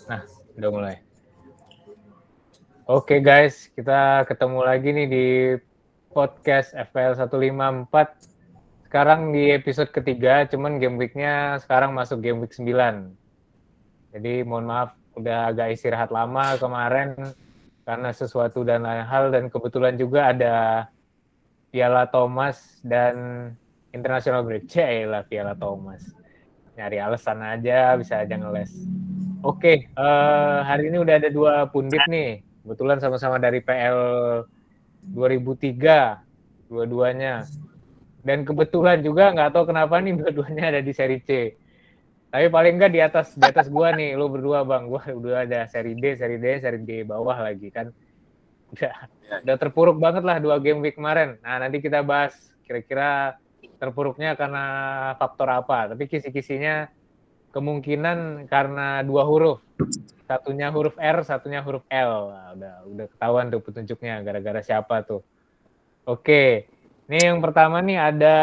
Nah, udah mulai. Oke guys, kita ketemu lagi nih di podcast FPL 154. Sekarang di episode ketiga, cuman game week-nya sekarang masuk game week 9. Jadi mohon maaf, udah agak istirahat lama kemarin karena sesuatu dan lain hal, dan kebetulan juga ada Piala Thomas dan International Break. Lah Piala Thomas. Nyari alasan aja, bisa aja ngeles. Oke, hari ini udah ada dua pundit nih. Kebetulan sama-sama dari PL 2003, dua-duanya. Dan kebetulan juga nggak tahu kenapa nih dua-duanya ada di seri C. Tapi paling nggak di atas gua nih, lu berdua bang. Gua udah ada seri D, seri D bawah lagi kan. Udah, udah terpuruk banget lah 2 game week kemarin. Nah nanti kita bahas kira-kira terpuruknya karena faktor apa. Tapi kisi-kisinya kemungkinan karena 2 huruf. Satunya huruf R, satunya huruf L. Nah, udah ketahuan tuh petunjuknya gara-gara siapa tuh. Oke. Ini yang pertama nih ada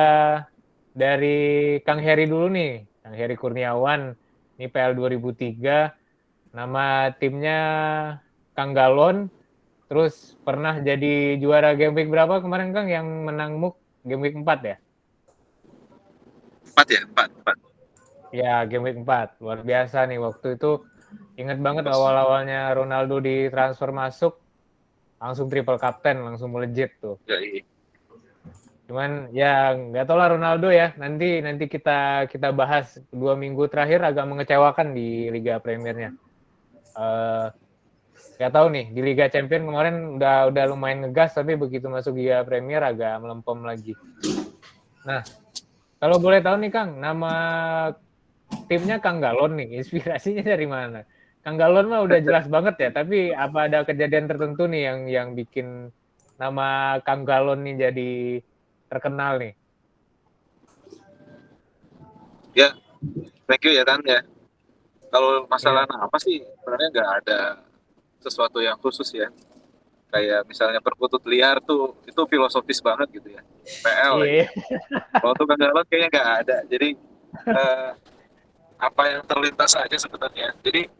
dari Kang Heri dulu nih. Kang Heri Kurniawan. Ini PL 2003. Nama timnya Kang Galon. Terus pernah jadi juara game week berapa kemarin Kang yang menang MUK? Game week 4 ya? 4 ya? 4. Ya, game week 4. Luar biasa nih waktu itu. Ingat banget awal-awalnya Ronaldo di transfer masuk, langsung triple captain, langsung melejit tuh. Ya, iya. Cuman ya nggak tahu lah Ronaldo ya. Nanti kita bahas 2 minggu terakhir agak mengecewakan di Liga Premiernya. Nggak tahu nih di Liga Champion kemarin udah lumayan ngegas, tapi begitu masuk Liga Premier agak melempem lagi. Nah, kalau boleh tahu nih Kang, nama timnya Kang Galon nih, inspirasinya dari mana? Kang Galon mah udah jelas banget ya, tapi apa ada kejadian tertentu nih yang bikin nama Kang Galon nih jadi terkenal nih? Ya, thank you ya Tan ya. Kalau masalah Iya. apa sih sebenarnya nggak ada sesuatu yang khusus ya. Kayak misalnya perkutut liar tuh itu filosofis banget gitu ya. PL lagi. Iya. Kalau tukang galon kayaknya nggak ada. Jadi eh, apa yang terlintas aja sebenarnya. Jadi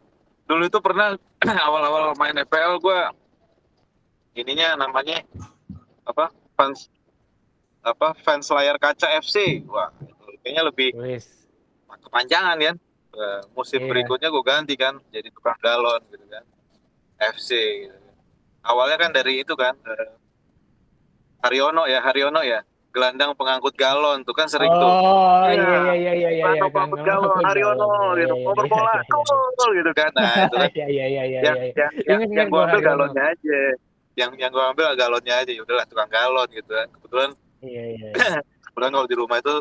dulu itu pernah awal-awal main FPL gue ininya namanya apa fans layar kaca FC. Wah, itu kayaknya lebih Wis. kepanjangan kan. Musim Iya. berikutnya gue ganti kan jadi tukang galon gitu kan, FC gitu. Awalnya kan dari itu kan Haryono ya, gelandang pengangkut galon tuh kan sering tuh. Oh, Iya, iya, gelandang Kang pengangkut Galon galon aku Haryono galon. gitu, ngoper bola gol gitu kan. Nah itu kan Iya. yang Ingat gue gua ambil Haryono. galonnya aja, yang gue ambil galonnya aja. Ya udahlah tukang galon gitu kan. Iya. Kebetulan kalau di rumah itu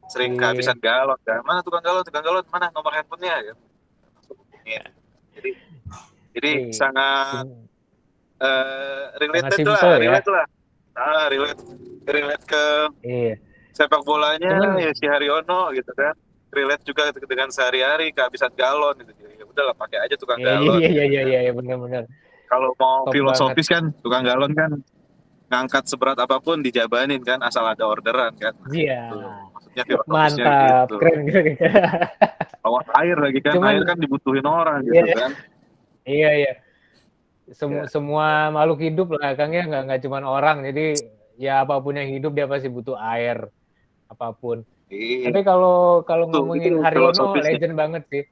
sering Iya. kehabisan galon kan. Mana tukang galon mana nomor handphonenya ya. Jadi jadi Iya. sangat Sangat simpel ya. relate ke Iya. sepak bolanya Cuman ya si Haryono gitu kan, relate juga dengan sehari-hari kehabisan galon gitu. Jadi ya udahlah pakai aja tukang galon gitu kan. iya benar. Kalau mau Top banget. filosofis kan tukang galon kan ngangkat seberat apapun dijabanin kan asal ada orderan kan. Nah, Iya. itu maksudnya filosofisnya Mantap. gitu. Keren. Bawa air lagi kan, air Cuman kan dibutuhin orang iya, gitu kan. iya. Ya, Semua makhluk hidup lah Kang ya, nggak cuma orang. Jadi ya apapun yang hidup dia pasti butuh air, apapun. iya, Tapi kalau kalau itu ngomongin Haryono filosofisnya. legend banget sih.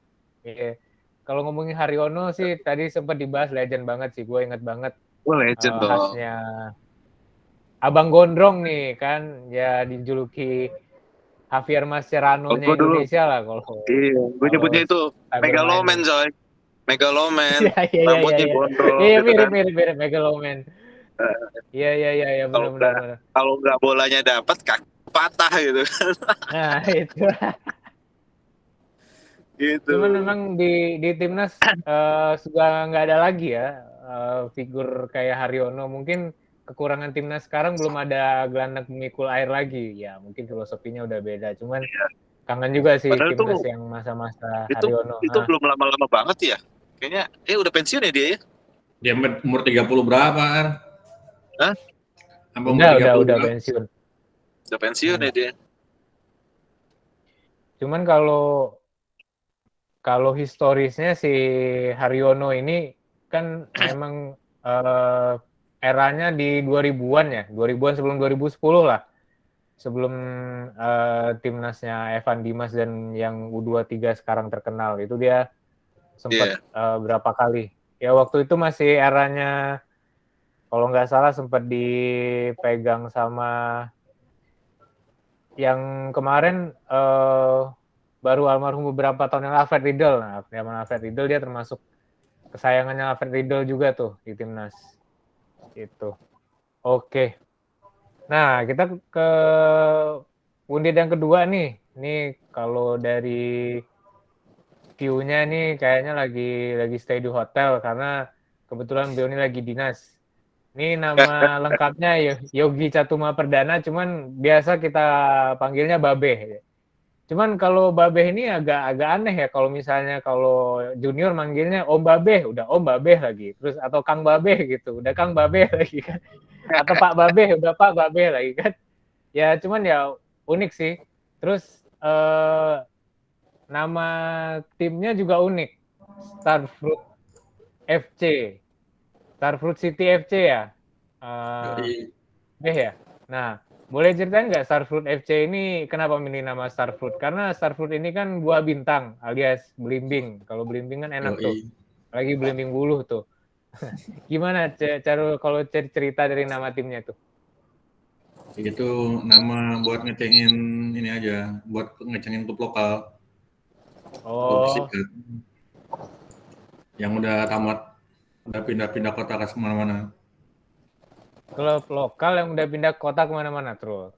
Iya. Kalau ngomongin Haryono sih tadi sempat dibahas legend banget sih. Gue inget banget Wah, legend dong. khasnya Abang Gondrong nih kan, ya dijuluki Javier Kalau Mascherano-nya gue dulu, Indonesia lah kalau iya, gue kalau nyebutnya itu saya bermain megaloman nih. coy. Megaloman, Iya. rambutnya gondrong Iya gitu kan. mirip Megaloman. Eh, Iya kalau benar. nggak kalau nggak bolanya dapat kaki patah gitu kan. Nah itu. Gitu. Cuman memang di timnas sudah nggak ada lagi ya figur kayak Haryono. Mungkin kekurangan timnas sekarang belum ada gelandang pemikul air lagi. Ya mungkin filosofinya udah beda. Cuman kangen juga sih Padahal timnas tuh yang masa-masa itu Haryono. itu belum lama-lama banget ya. Kayaknya udah pensiun ya dia ya. Dia umur 30 berapa, Ar? Hah? Sampai umur 30 Udah berapa? pensiun. Udah pensiun ya dia. Cuman kalau historisnya si Haryono ini kan memang eranya di 2000-an ya, 2000-an sebelum 2010 lah. Sebelum timnasnya Evan Dimas dan yang U23 sekarang terkenal, itu dia sempat berapa kali. Ya waktu itu masih eranya, kalau nggak salah sempat dipegang sama yang kemarin baru almarhum beberapa tahun yang Alfred Riedel. Nah, zaman Alfred Riedel dia termasuk kesayangannya Alfred Riedel juga tuh di timnas. Itu. Oke. Nah, kita ke unit yang kedua nih. Ini kalau dari view-nya nih kayaknya lagi stay di hotel karena kebetulan beliau ini lagi dinas. Ini nama lengkapnya Yogi Catuma Perdana, cuman biasa kita panggilnya Babe. Cuman kalau Babe ini agak aneh ya, kalau misalnya kalau junior manggilnya Om Babe, udah Om Babe lagi. Terus atau Kang Babe gitu, udah Kang Babe lagi kan. Atau Pak Babe, udah Pak Babe lagi kan. Ya cuman ya unik sih. Terus nama timnya juga unik. Starfruit FC. Starfruit City FC ya. Ya. Nah, boleh ceritain nggak Starfruit FC ini kenapa milih nama Starfruit? Karena Starfruit ini kan buah bintang alias belimbing. Kalau belimbing kan enak tuh. Lagi belimbing buluh tuh. Gimana cara kalau cerita dari nama timnya tuh? Itu nama buat ngecengin ini aja, buat ngecengin klub lokal. Oh. Yang udah tamat, udah pindah-pindah kota ke mana-mana. Klub lokal yang udah pindah kota kemana-mana terus.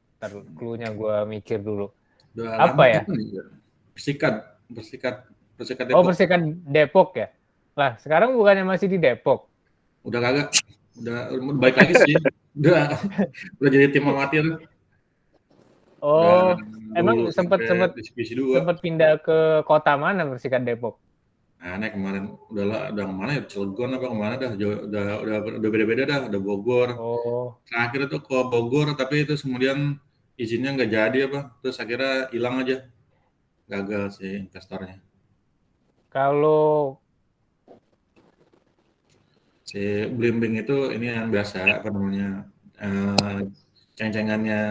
Cluenya gue mikir dulu. Udah apa ya? Persikat Depok. Oh, Persikat Depok ya? Lah, sekarang bukannya masih di Depok? Udah kagak. Udah baik lagi sih. udah jadi tim amatir. Oh, emang sempat pindah ke kota mana Persikat Depok? Nah, kemarin udah kemana ya, Cilegon apa kemana dah, udah beda-beda dah, udah Bogor. Oh. Terakhir itu ke Bogor, tapi itu kemudian izinnya nggak jadi apa, terus akhirnya hilang aja, gagal sih investornya. Kalau si Blimbing itu ini yang biasa apa namanya ceng-cengannya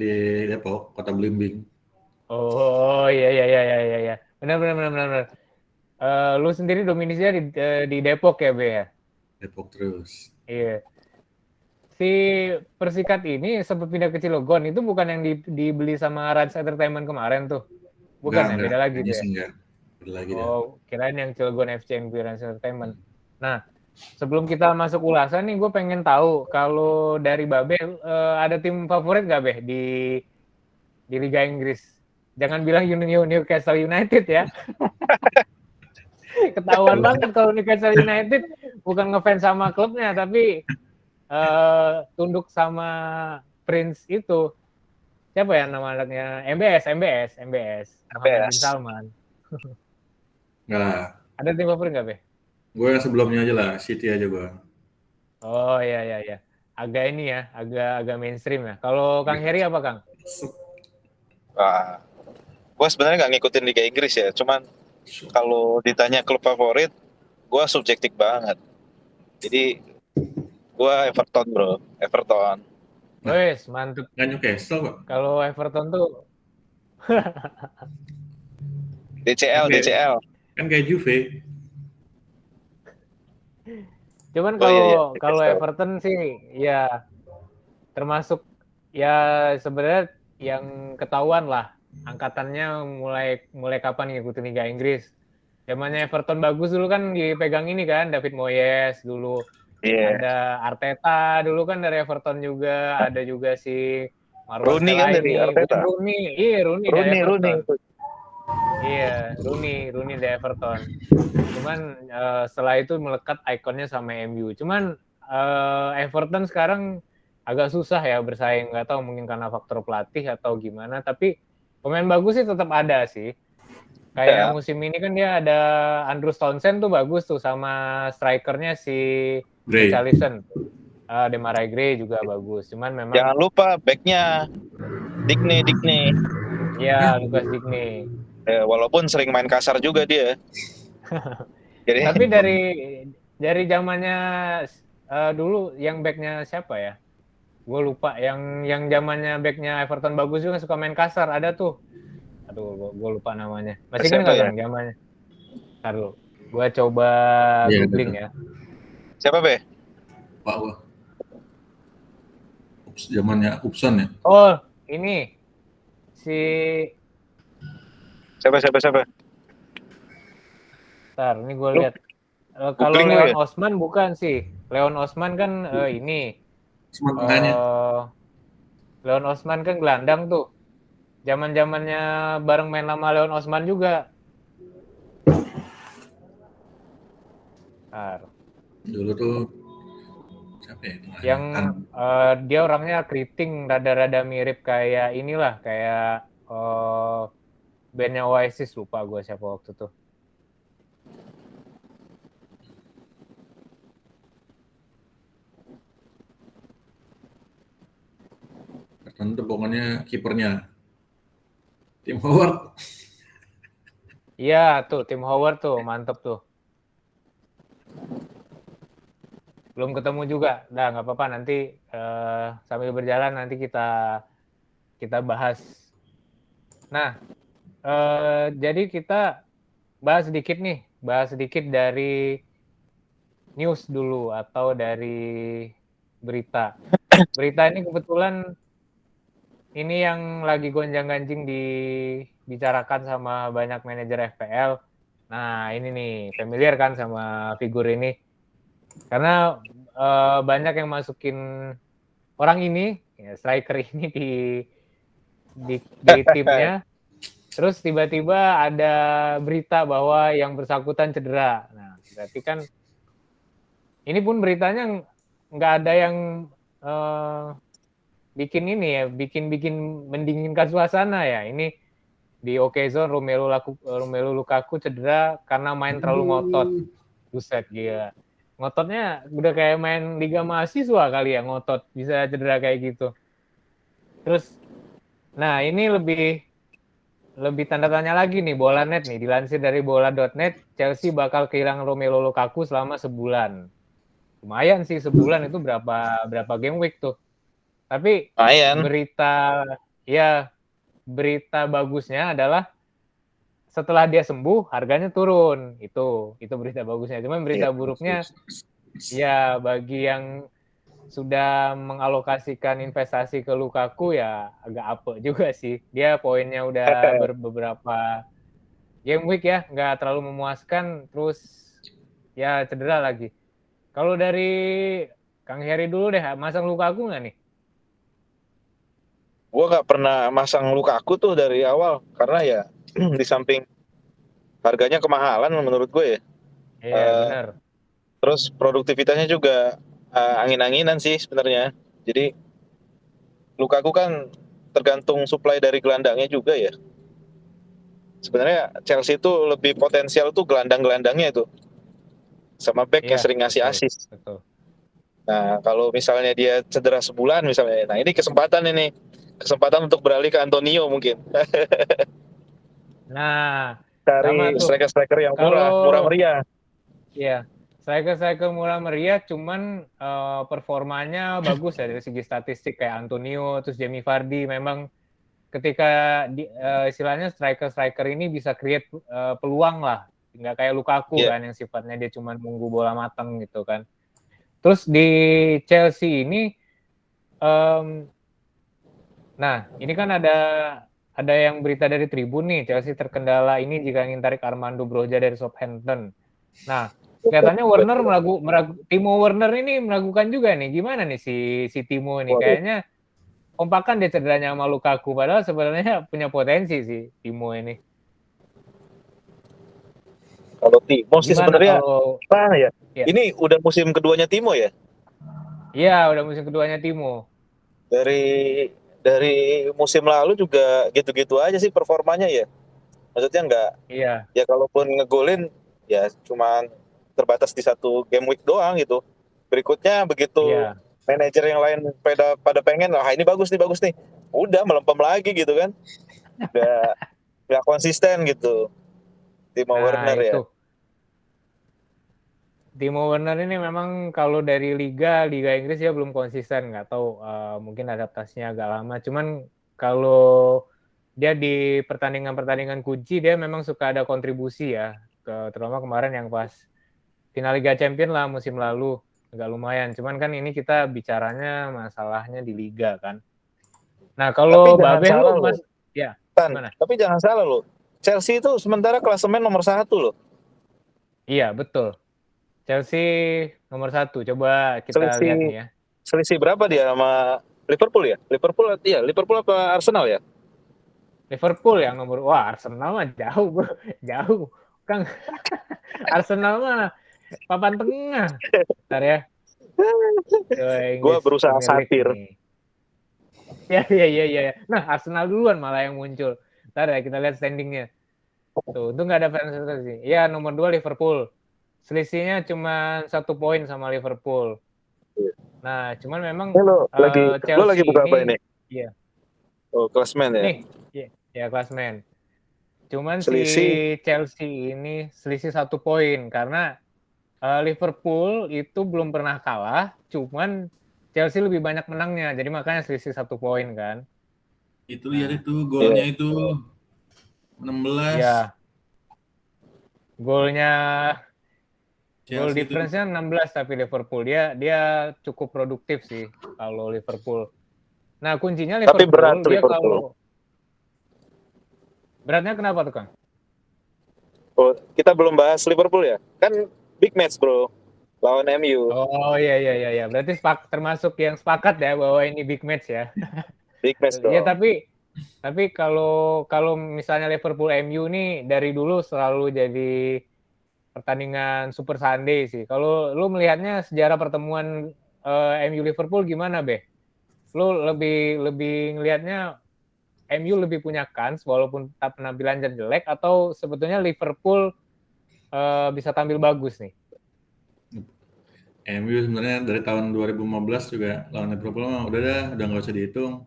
di Depok, kota Blimbing. Oh iya, benar. Lu sendiri domisilinya di Depok ya, Be ya? Depok terus. Iya. Si Persikat ini sempat pindah ke Cilegon, itu bukan yang dibeli sama Rans Entertainment kemarin tuh? Bukan, enggak, beda lagi tuh ya? Enggak. Beda lagi kirain yang Cilegon FC yang beli Rans Entertainment. Nah, sebelum kita masuk ulasan nih, gue pengen tahu kalau dari Babe ada tim favorit nggak, Be, di Liga Inggris? Jangan bilang Newcastle United ya. Ketahuan banget kalau Newcastle United bukan ngefans sama klubnya, tapi tunduk sama Prince itu. Siapa ya nama anaknya? MBS. Muhammad bin Salman. Enggak. Ada tim favorit nggak, Be? Gue sebelumnya aja lah, City aja gue. Oh iya. Agak ini ya, agak mainstream ya. Kalau Kang Heri apa, Kang? Gue sebenarnya nggak ngikutin Liga Inggris ya, cuman kalau ditanya klub favorit, gue subjektif banget. Jadi gue Everton, bro. Everton. Wes, mantep. Nggak Newcastle, Pak. Kalau Everton tuh DCL. Kan kayak Juve. Cuman kalau Everton sih ya termasuk ya sebenarnya yang ketahuan lah angkatannya mulai kapan ngikutin Liga Inggris. Zamannya Everton bagus dulu kan dipegang ini kan David Moyes dulu. Ada Arteta dulu kan dari Everton juga, ada juga si Rooney kan dari Arteta. Rooney dari Everton. Cuman setelah itu melekat ikonnya sama MU. Cuman Everton sekarang agak susah ya bersaing, nggak tahu mungkin karena faktor pelatih atau gimana, tapi pemain bagus sih tetap ada sih. Kayak musim ini kan dia ada Andrew Townsend tuh bagus tuh, sama strikernya si Richarlison. Demarai Gray juga bagus. Cuman memang jangan lupa backnya Digne. Iya, Lucas Digne. Ya, walaupun sering main kasar juga dia. Jadi Tapi dari zamannya dulu yang backnya siapa ya? Gue lupa yang zamannya backnya Everton bagus juga suka main kasar ada tuh. Aduh, gue lupa namanya. Masih kan siapa nggak ya? Gang zamannya? Ntar dulu. Gue coba Iya, googling gitu. ya. Siapa Be? Pak gua. Zamannya Upson ya. Oh, ini si Siapa? Ntar, ini gue Lu lihat. Kalau googling dulu Leon ya. Osman bukan sih. Leon Osman kan ini. Cuma tengahnya. eh Leon Osman kan gelandang tuh. Zaman-zamannya bareng main sama Leon Osman juga. Ntar. Dulu tuh siapa ya tengahnya? Yang dia orangnya keriting, rada-rada mirip kayak inilah, kayak bandnya Oasis, lupa gue siapa waktu itu. Tentu pokoknya kipernya Tim Howard. Iya tuh, Tim Howard tuh, mantep tuh. Belum ketemu juga, dah nggak apa-apa, nanti sambil berjalan nanti kita bahas. Nah, jadi kita bahas sedikit dari news dulu atau dari berita. Berita ini kebetulan ini yang lagi gonjang-ganjing dibicarakan sama banyak manajer FPL. Nah, ini nih, familiar kan sama figur ini. Karena banyak yang masukin orang ini, ya, striker ini di timnya. Terus tiba-tiba ada berita bahwa yang bersangkutan cedera. Nah, berarti kan ini pun beritanya nggak ada yang bikin ini ya, bikin mendinginkan suasana ya. Ini di Okezone Romelu Lukaku cedera karena main terlalu ngotot. Buset gila. Ngototnya udah kayak main Liga Mahasiswa kali ya, ngotot bisa cedera kayak gitu. Terus nah ini lebih tanda tanya lagi nih Bola.net nih, dilansir dari bola.net, Chelsea bakal kehilangan Romelu Lukaku selama sebulan. Lumayan sih sebulan itu berapa game week tuh. Tapi Lumayan. berita bagusnya adalah setelah dia sembuh harganya turun. Itu berita bagusnya. Cuman berita buruknya ya bagi yang sudah mengalokasikan investasi ke Lukaku ya agak apek juga sih. Dia poinnya udah beberapa game week ya, nggak terlalu memuaskan, terus ya cedera lagi. Kalau dari Kang Heri dulu deh, masang Lukaku nggak nih? Gue nggak pernah masang Lukaku tuh dari awal karena ya di samping harganya kemahalan menurut gue ya. Iya benar. Terus produktivitasnya juga angin-anginan sih sebenarnya. Jadi Lukaku kan tergantung supply dari gelandangnya juga ya. Sebenarnya Chelsea itu lebih potensial tuh gelandang-gelandangnya itu sama back yang Iya sering ngasih betul assist. betul. Nah kalau misalnya dia cedera sebulan misalnya, nah ini kesempatan untuk beralih ke Antonio mungkin. Nah sama Cari tuh. striker-striker yang Kalau murah meriah. ya striker murah meriah, cuman performanya bagus ya dari segi statistik kayak Antonio, terus Jamie Vardy. Memang ketika istilahnya striker ini bisa create peluang lah, nggak kayak Lukaku Iya. kan yang sifatnya dia cuma nunggu bola mateng gitu kan. Terus di Chelsea ini, nah ini kan ada yang berita dari Tribun nih, Chelsea terkendala ini jika ingin tarik Armando Broja dari Southampton. Nah kelihatannya Timo Werner ini meragukan juga nih, gimana nih si Timo ini, kayaknya kompakan dia cederanya sama Lukaku, padahal sebenarnya punya potensi sih Timo ini. Kalau Timo sih Gimana sebenarnya kalau ya. ya? Ini udah musim keduanya Timo ya. Iya, udah musim keduanya Timo. Dari musim lalu juga gitu-gitu aja sih performanya ya. Maksudnya nggak, Iya. ya kalaupun ngegolin ya cuman terbatas di satu game week doang gitu. Berikutnya begitu Iya. manajer yang lain pada pengen, ini bagus nih, udah melempem lagi gitu kan. Udah nggak konsisten gitu. Timo Nah, Werner ya. itu. Timo Werner ini memang kalau dari Liga Inggris dia belum konsisten, nggak tahu mungkin adaptasinya agak lama. Cuman kalau dia di pertandingan kunci dia memang suka ada kontribusi ya, terutama kemarin yang pas final Liga Champions lah musim lalu agak lumayan. Cuman kan ini kita bicaranya masalahnya di Liga kan. Nah kalau Tapi jangan Babeh salah lu loh. Mas, ya gimana? Tapi jangan salah loh. Chelsea itu sementara klasemen nomor 1 loh. Iya betul. Chelsea nomor 1. Coba kita lihat Selisih nih ya. selisih berapa dia sama Liverpool ya? Liverpool apa Arsenal ya? Liverpool yang nomor, wah Arsenal mah jauh bro, jauh. Kang, Arsenal mah papan tengah. Bentar ya, Gua English berusaha Premier League satir. nih. Ya. Nah Arsenal duluan malah yang muncul. Bentar ya kita lihat standingnya. Tuh, itu nggak ada fans sih. Ya nomor 2 Liverpool. Selisihnya cuma 1 poin sama Liverpool. Nah, cuman memang Lo lagi Chelsea buka apa ini, ini? iya. Oh, klasmen ya. Nih, ya klasmen. Cuman si Selisih Chelsea ini selisih 1 poin karena Liverpool itu belum pernah kalah, cuman Chelsea lebih banyak menangnya, jadi makanya selisih 1 poin kan. Itu lihat itu golnya itu 16. Ya, golnya gol Chelsea itu difference-nya 16 tapi Liverpool dia cukup produktif sih kalau Liverpool. Nah, kuncinya tapi Liverpool berat dia Liverpool. kalau beratnya kenapa tuh, Kang? Oh, kita belum bahas Liverpool ya. Kan big match, Bro. Lawan MU. Oh iya. Berarti termasuk yang sepakat ya bahwa ini big match ya. Big match Ya dong. tapi kalau misalnya Liverpool MU nih dari dulu selalu jadi pertandingan Super Sunday sih. Kalau lu melihatnya sejarah pertemuan MU Liverpool gimana, Be? Lu lebih ngelihatnya MU lebih punya kans walaupun penampilannya jelek atau sebetulnya Liverpool bisa tampil bagus nih? MU sebenarnya dari tahun 2015 juga lawan Liverpool mah udah nggak usah dihitung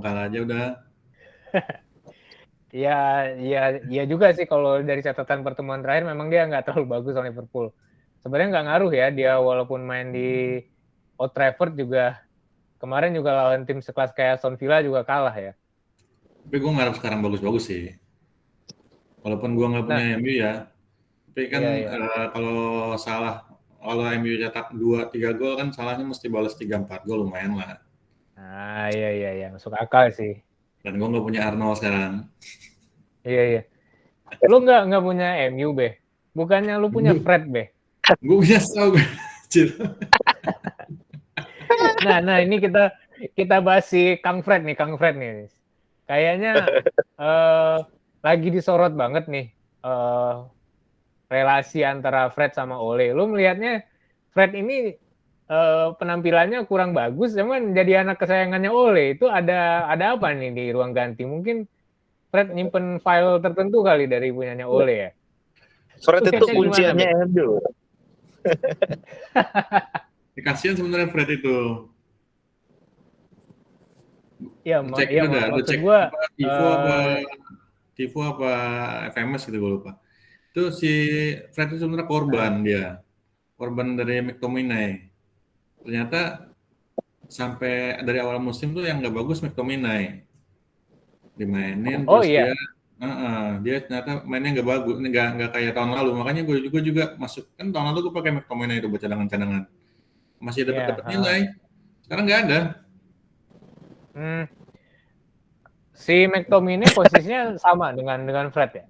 kalah aja udah. Iya juga sih kalau dari catatan pertemuan terakhir memang dia nggak terlalu bagus sama Liverpool. Sebenarnya nggak ngaruh ya dia walaupun main di Old Trafford juga kemarin juga lawan tim sekelas kayak Aston Villa juga kalah ya. Tapi gue ngarep sekarang bagus-bagus sih. Walaupun gue nggak punya Nah, MU ya. Tapi kan iya. kalau MU cetak 2-3 gol kan salahnya mesti balas 3-4 gol lumayan lah. Nah, iya masuk akal sih. Dan gue nggak punya Arnold sekarang. Iya. Lu nggak punya MU, Be? Bukannya lu punya Fred, Be? Gue punya Saul. Nah ini kita bahas si Kang Fred nih. Kayaknya lagi disorot banget nih relasi antara Fred sama Ole. Lu melihatnya Fred ini penampilannya kurang bagus, cuman jadi anak kesayangannya Ole. Itu ada apa nih di ruang ganti? Mungkin Fred nyimpen file tertentu kali dari punyanya Ole ya. Fred itu kunciannya MU. Kasihan sebenarnya Fred itu. Iya, maksud gue Tifo apa FMS gitu gue lupa. Itu si Fred itu sebenarnya korban dari McTominay. Ternyata sampai dari awal musim tuh yang nggak bagus McTominay dimainin terus dia ternyata mainnya nggak bagus, nggak kayak tahun lalu. Makanya gue juga masuk kan tahun lalu gue pakai McTominay itu buat cadangan masih dapat nilai. Sekarang nggak ada. Si McTominay posisinya sama dengan Fred ya?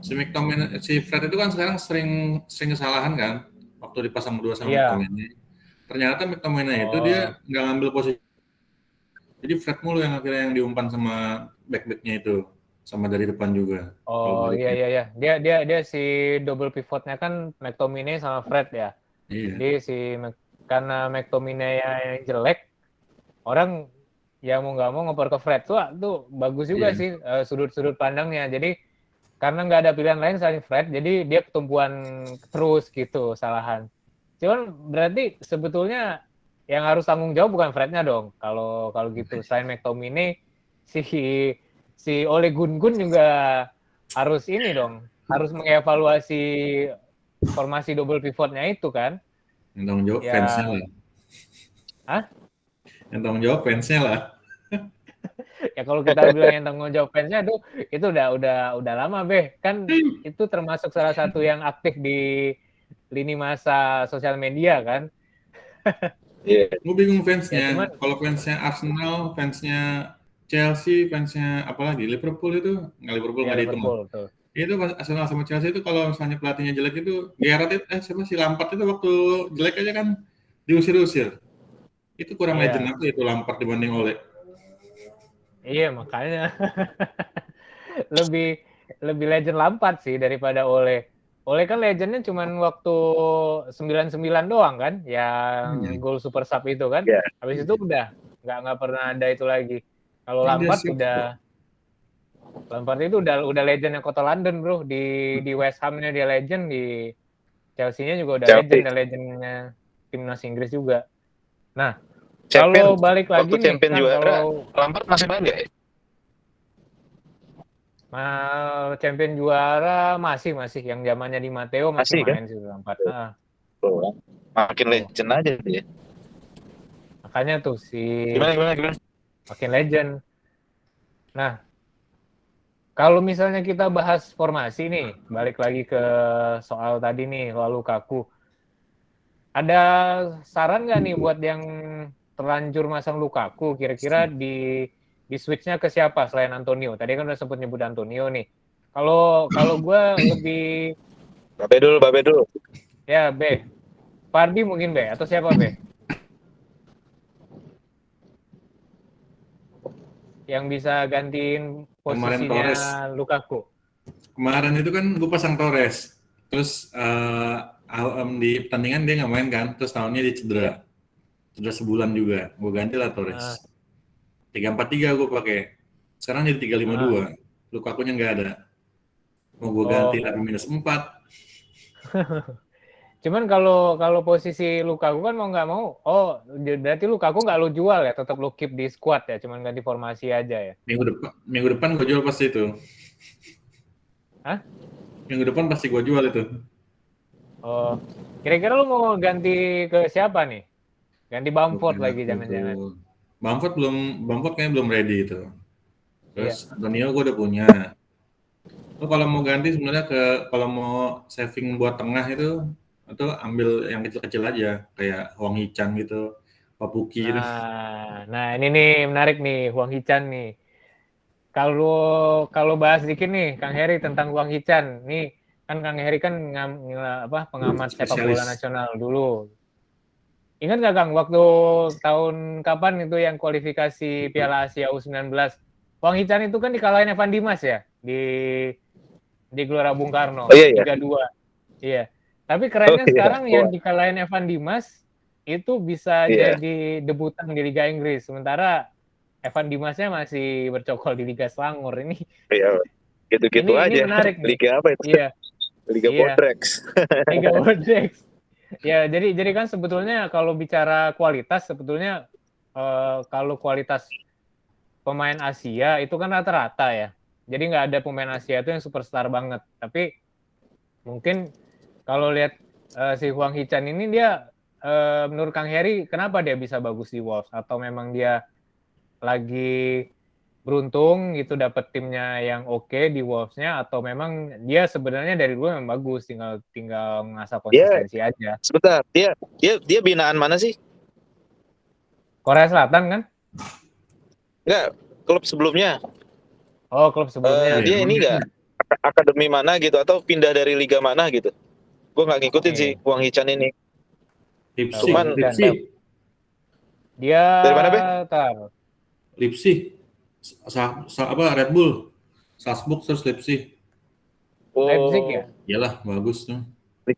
Si Fred itu kan sekarang sering kesalahan kan waktu dipasang berdua sama McTominay. Ternyata McTominay itu dia nggak ngambil posisi. Jadi Fred mulu yang akhirnya yang diumpan sama back-backnya itu, sama dari depan juga. Oh iya. Dia si double pivotnya kan McTominay sama Fred ya. Iya. Jadi karena McTominay yang jelek, orang ya mau nggak mau ngoper ke Fred tuh bagus juga sih sudut-sudut pandangnya. Jadi karena nggak ada pilihan lain selain Fred, jadi dia ketumpuan terus gitu kesalahan. Cuman berarti sebetulnya yang harus tanggung jawab bukan Frednya dong. Kalau gitu selain McTominay si si Ole Gun-Gun juga harus ini dong, harus mengevaluasi formasi double pivotnya itu kan. Yang tanggung jawab Ya. fansnya lah. Hah? Yang tanggung jawab fansnya lah. Ya kalau kita bilang yang tanggung jawab fansnya itu udah lama kan itu termasuk salah satu yang aktif di lini masa sosial media kan. Iya. Gue bingung Ya, fansnya. cuman Kalau fansnya Arsenal, fansnya Chelsea, fansnya apalagi Liverpool itu Liverpool ya nggak dihitung. Liverpool tuh. Itu pas Arsenal sama Chelsea itu kalau misalnya pelatihnya jelek itu Gerrard itu siapa si Lampard itu waktu jelek aja kan diusir-usir. Itu kurang Iya. legend apa itu Lampard dibanding Ole. Iya makanya lebih legend Lampard sih daripada Ole. Ole kan legendnya cuma waktu 99 doang kan, yang gol super sub itu kan. Iya. Habis itu udah nggak pernah ada itu lagi. Kalau Kan dia Lampard shock, Lampard itu udah legendnya kota London bro. Di West Ham-nya dia legend, di Chelsea-nya juga udah Chelsea. legendnya timnas Inggris juga. Nah, Champion, kalau balik lagi waktu nih, champion kan juara, kalau Lampard masih main nggak ya? champion juara masih yang zamannya di Matteo masih Masih, kan? main sih Lampard. Oh, makin legend aja dia. Makanya tuh Gimana? makin legend. Nah, kalau misalnya kita bahas formasi nih, balik lagi ke soal tadi nih, soal Lukaku. Ada saran nggak nih buat yang terlanjur masang Lukaku, kira-kira di switch-nya ke siapa selain Antonio? Tadi kan udah sempat nyebut Antonio nih. Kalau gue lebih Babe dulu. ya B. Pardi mungkin B atau siapa B? Yang bisa gantiin posisinya Lukaku. Kemarin itu kan gue pasang Torres. Terus di pertandingan dia nggak main kan. Terus tahunnya dia cedera sebulan juga. Gue gantilah Torres. 3-4-3 gue pakai. Sekarang jadi 3-5-2. Lukakunya nggak ada. Mau gue ganti lagi -4. Cuman kalau posisi Lukaku kan mau nggak mau, berarti Lukaku nggak lo jual ya, tetap lo keep di squad ya, cuman ganti formasi aja ya. Minggu depan gue jual pasti itu. Hah? Minggu depan pasti gue jual itu. Oh, kira-kira lo mau ganti ke siapa nih? Ganti Bamford lagi jangan-jangan. Bamford kayaknya belum ready itu. Terus Antonio gue udah punya. Lo kalau mau ganti sebenarnya kalau mau saving buat tengah itu atau ambil yang kecil-kecil aja kayak Hwang Hee-chan gitu, Papuki gitu. Nah ini nih menarik nih Hwang Hee-chan nih. Kalau bahas dikit nih Kang Heri tentang Hwang Hee-chan. Nih kan Kang Heri kan pengamat sepak bola nasional dulu. Ingat nggak Kang waktu tahun kapan itu yang kualifikasi Piala Asia U19? Hwang Hee-chan itu kan dikalahin Evan Dimas ya di Gelora Bung Karno 3-2. Iya. Tapi kerennya sekarang yang dikalahin Evan Dimas itu bisa jadi debutan di Liga Inggris. Sementara Evan Dimasnya masih bercokol di Liga Selangor ini. Iya, gitu-gitu aja. Ini menarik nih. Liga apa itu? Iya. Liga Bodrex. Liga Bodrex. Ya, jadi kan sebetulnya kalau bicara kualitas sebetulnya kalau kualitas pemain Asia itu kan rata-rata ya. Jadi nggak ada pemain Asia itu yang superstar banget. Tapi mungkin kalau lihat si Hwang Hee-chan ini dia menurut Kang Heri kenapa dia bisa bagus di Wolves? Atau memang dia lagi beruntung gitu dapat timnya yang oke di Wolves-nya, atau memang dia sebenarnya dari dulu memang bagus, tinggal mengasah konsistensi aja. Sebentar, dia binaan mana sih? Korea Selatan kan? Enggak, klub sebelumnya. Oh, klub sebelumnya. Dia ini enggak akademi mana gitu atau pindah dari liga mana gitu? Gue nggak ngikutin sih Hwang Hee-chan ini. Cuman dia dari mana, Be? Leipzig. Red Bull. Salzburg terus Leipzig. Leipzig ya? Iyalah, bagus tuh.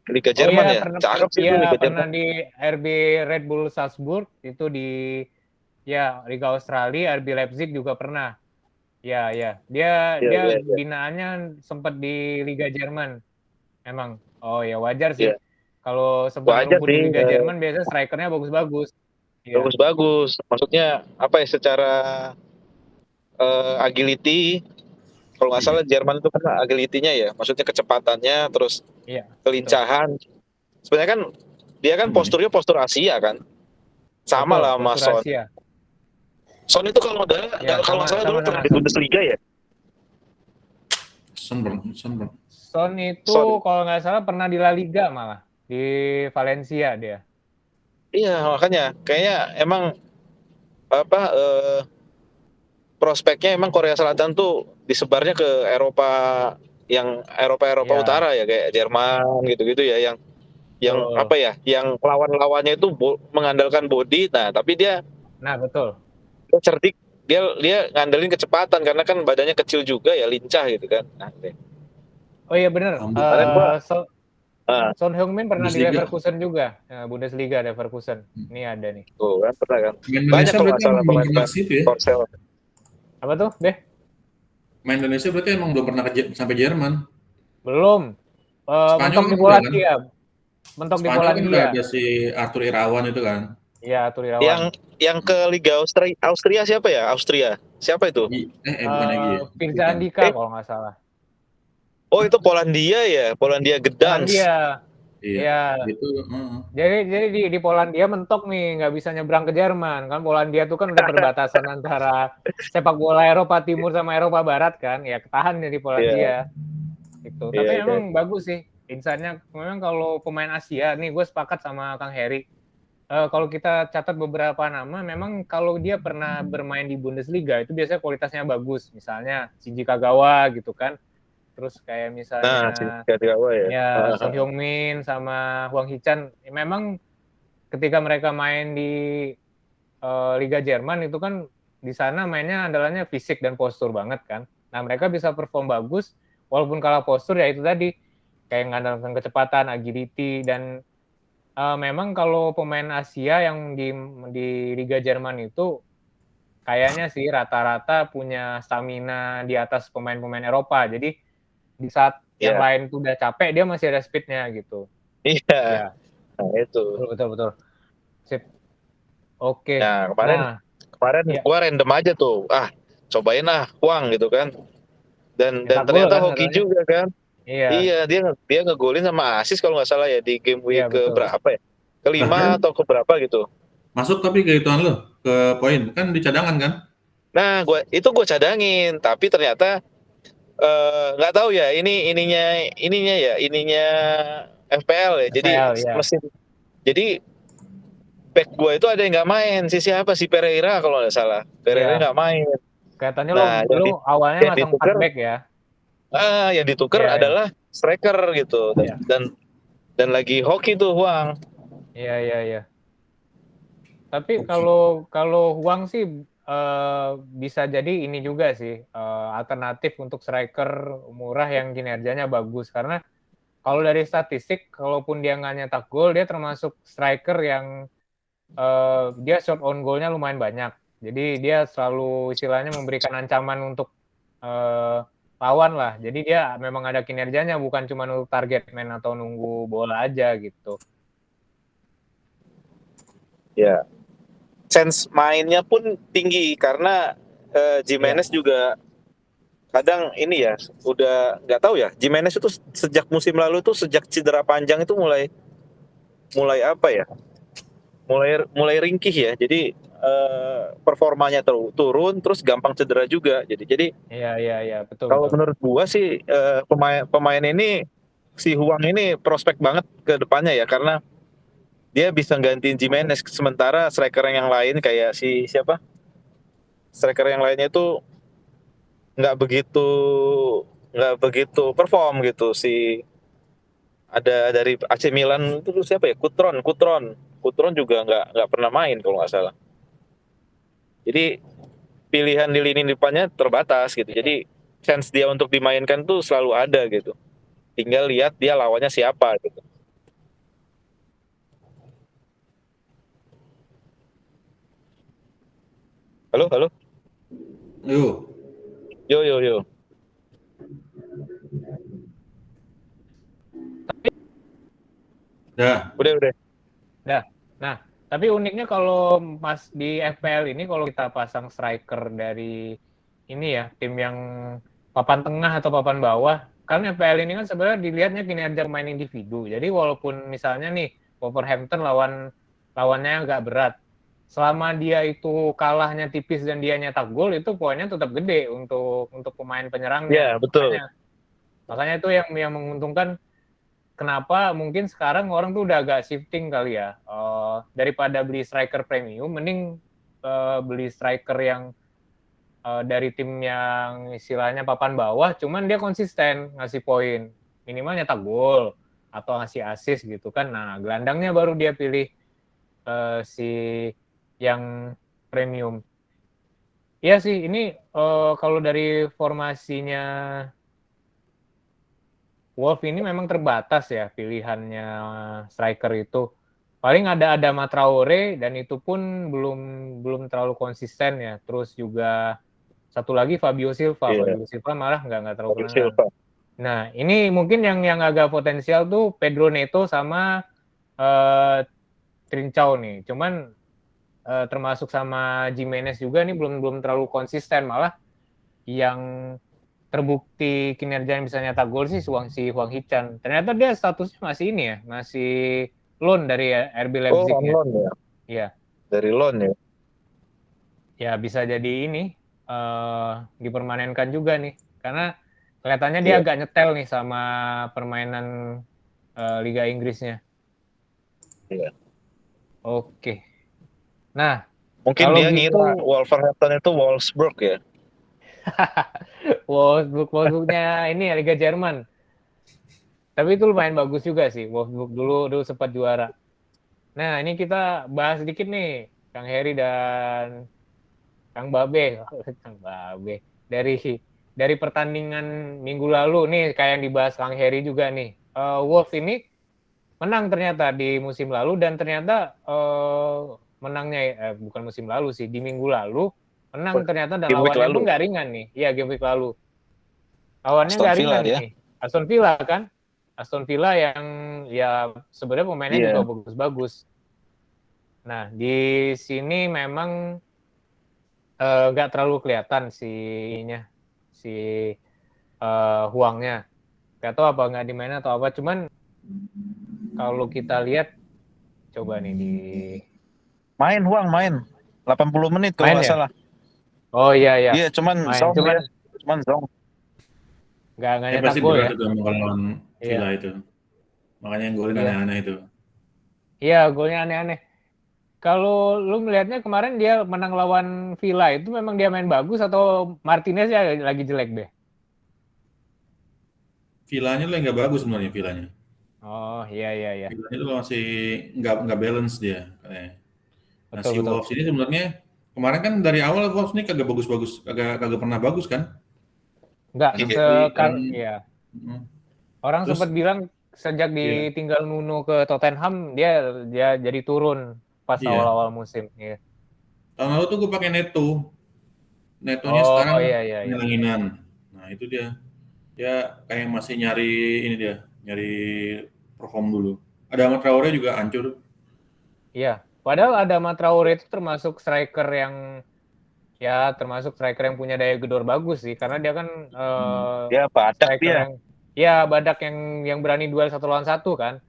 Liga Jerman ya? Cakep sih pernah di RB Red Bull Salzburg, itu di Liga Australia, RB Leipzig juga pernah. Ya. Dia binaannya sempat di Liga Jerman. Emang. Oh ya wajar sih. Kalau sempat rumput di Liga Jerman biasanya strikernya bagus-bagus. Bagus-bagus. Maksudnya apa ya, secara agility. Kalau nggak salah Jerman itu kan agility-nya ya, maksudnya kecepatannya, terus Iya, betul. kelincahan. Sebenarnya kan dia kan posturnya postur Asia kan, sama Betul, lah sama postur Son. Asia. Son itu kalau Ya, kalau nggak salah dulu sama pernah dengan di Son. Bundesliga ya. Sunburn. Son itu Son. kalau nggak salah pernah di La Liga malah. Di Valencia dia. Iya makanya kayaknya emang apa prospeknya emang Korea Selatan tuh disebarnya ke Eropa, yang Eropa Iya, Utara ya, kayak Jerman gitu-gitu ya, yang betul. apa ya, yang lawan-lawannya itu mengandalkan body. Nah tapi Nah, betul. dia cerdik, dia ngandelin kecepatan karena kan badannya kecil juga ya, lincah gitu kan. Nah, Oh iya bener. Rambut kemarin gua Son Heung-min pernah di Bundesliga. Leverkusen juga. Bundesliga Leverkusen. Ini ada nih. tuh kan pernah kan. Main Banyak Indonesia kalau berarti nggak salah emang belum pernah pemain-pemain ke situ ya? Korsel. Apa tuh, Deh? Main Indonesia berarti emang belum pernah sampai Jerman. Belum. Spanyol Mentok di kan udah kan? Polandia. Mentok di Spanyol kan udah Polandia. ada si Arthur Irawan itu kan. Iya, Arthur Yang Irawan. ke Liga Austria siapa ya? Austria. Siapa itu? Bukan Egy ya. Firza Andika kalau nggak salah. Oh, itu Polandia ya, Polandia Gdansk. Polandia. Iya. Iya. Itu Jadi di Polandia mentok nih, nggak bisa nyebrang ke Jerman kan. Polandia tuh kan udah perbatasan antara sepak bola Eropa Timur sama Eropa Barat kan. Ya ketahan nih di Polandia. Gitu. Tapi Iya, memang bagus sih insight-nya. Memang kalau pemain Asia nih, gue sepakat sama Kang Heri. Kalau kita catat beberapa nama, memang kalau dia pernah bermain di Bundesliga itu biasanya kualitasnya bagus. Misalnya Shinji Kagawa gitu kan. Terus kayak misalnya ya Son Heung-min sama Hwang Hee-chan, memang ketika mereka main di Liga Jerman itu kan di sana mainnya andalanya fisik dan postur banget kan. Nah mereka bisa perform bagus walaupun kalah postur ya itu tadi kayak ngandalkan kecepatan, agility dan memang kalau pemain Asia yang di Liga Jerman itu kayaknya sih rata-rata punya stamina di atas pemain-pemain Eropa. Jadi di saat yang lain tuh udah capek dia masih ada speednya gitu. Iya. Ya. Nah, itu. Betul. Sip. Oke. Nah, kemarin ya. gua random aja tuh. Cobain lah Hwang gitu kan. Dan ternyata kan, hoki juga kan. Iya, dia ngegolin sama assist kalau nggak salah ya di game week ke berapa ya? Kelima atau ke berapa gitu. Masuk tapi ke ituan lo, ke poin. Kan di cadangan kan? Nah, gue cadangin, tapi ternyata nggak tahu ya, ininya FPL ya. Jadi mesin. Jadi back gue itu ada yang nggak main. Siapa si Pereira kalau nggak salah. Pereira nggak main. Kelihatannya lo awalnya masang 4 back ya. Yang ditukar adalah striker gitu. Dan lagi hoki tuh Hwang. Iya. Tapi kalau Hwang sih bisa jadi ini juga sih alternatif untuk striker murah yang kinerjanya bagus karena kalau dari statistik kalaupun dia nggak nyetak gol dia termasuk striker yang dia shot on goalnya lumayan banyak. Jadi dia selalu istilahnya memberikan ancaman untuk lawan lah. Jadi dia memang ada kinerjanya bukan cuma untuk target man atau nunggu bola aja gitu. Ya. Sense mainnya pun tinggi karena Gimenez juga kadang ini ya udah nggak tahu ya, Gimenez itu sejak musim lalu tuh, sejak cedera panjang itu mulai apa ya, mulai ringkih ya, jadi performanya turun, terus gampang cedera juga, jadi iya betul. Kalau menurut gua sih pemain ini, si Hwang ini prospek banget ke depannya ya, karena dia bisa gantiin Gimenez, sementara striker yang lain kayak siapa? Striker yang lainnya itu nggak begitu perform gitu. Ada dari AC Milan itu siapa ya? Kutron juga nggak pernah main kalau nggak salah. Jadi pilihan di lini depannya terbatas gitu. Jadi chance dia untuk dimainkan tuh selalu ada gitu. Tinggal lihat dia lawannya siapa gitu. Halo. Yo. Udah. Nah, tapi uniknya kalau Mas di FPL ini kalau kita pasang striker dari ini ya, tim yang papan tengah atau papan bawah. Karena FPL ini kan sebenarnya dilihatnya kinerja main individu. Jadi walaupun misalnya nih Wolverhampton lawannya agak berat, selama dia itu kalahnya tipis dan dia nyetak gol, itu poinnya tetap gede untuk pemain penyerangnya. Iya, betul. Makanya itu yang menguntungkan. Kenapa mungkin sekarang orang tuh udah agak shifting kali ya, daripada beli striker premium, mending beli striker yang dari tim yang istilahnya papan bawah, cuman dia konsisten ngasih poin, minimal nyetak gol atau ngasih assist gitu kan. Nah, gelandangnya baru dia pilih si yang premium. Iya sih, ini kalau dari formasinya Wolf ini memang terbatas ya pilihannya striker itu. Paling ada Adama Traore dan itu pun belum terlalu konsisten ya. Terus juga satu lagi Fabio Silva. Iya. Fabio Silva malah nggak terlalu Fabio kena. Silva. Nah, ini mungkin yang agak potensial tuh Pedro Neto sama Trincao nih. Cuman termasuk sama Jimenez juga nih belum terlalu konsisten, malah yang terbukti kinerjanya bisa nyetak gol sih si Hwang Hee-chan. Ternyata dia statusnya masih ini ya, masih loan dari RB Leipzig. Oh, loan ya? Iya. Dari loan ya? Ya bisa jadi ini dipermanenkan juga nih, karena kelihatannya dia agak nyetel nih sama permainan Liga Inggrisnya. Iya. Oke. Nah, mungkin dia ngira Wolverhampton itu Wolfsburg ya. Wolfsburgnya ini ya Liga Jerman. Tapi itu lumayan bagus juga sih. Wolfsburg dulu sempat juara. Nah, ini kita bahas sedikit nih, Kang Heri dan Kang Babe. Kang Babe. Dari pertandingan minggu lalu nih, kayak yang dibahas Kang Heri juga nih. Wolves ini menang ternyata di musim lalu, dan ternyata menangnya bukan musim lalu sih, di minggu lalu menang ternyata, dan lawannya pun nggak ringan nih. Iya, game week lalu. Lawannya nggak ringan nih. Aston Villa kan. Aston Villa yang ya sebenarnya pemainnya juga bagus-bagus. Nah, di sini memang nggak terlalu kelihatan si Huangnya. Nggak tahu apa nggak dimainin atau apa. Cuman kalau kita lihat, coba nih di main 80 menit kalau nggak salah. Oh iya. Iya, cuman zong. Nggak nyetak gol ya. Itu lawan Villa itu. Makanya yang golin aneh-aneh itu. Iya, golnya aneh-aneh. Kalau lu melihatnya kemarin dia menang lawan Villa, itu memang dia main bagus atau Martinez ya lagi jelek deh? Villanya lah nggak bagus sebenarnya Villanya. Oh iya. Villanya itu masih nggak balance dia. Nah, si Betul. Wolves ini sebenarnya kemarin kan dari awal Wolves ini kagak bagus-bagus, kagak pernah bagus kan? Enggak, ya. Orang sempat bilang sejak ditinggal Nuno ke Tottenham dia jadi turun pas awal-awal musim. Iya. Tahun lalu tuh gue pakai Netonya sekarang ngilanginan. Nah itu dia kayak masih nyari perform dulu. Ada Adama Traore juga hancur. Iya, padahal Adama Traore itu termasuk striker yang punya daya gedor bagus sih, karena dia kan badak dia. Badak yang berani duel 1 lawan 1 kan.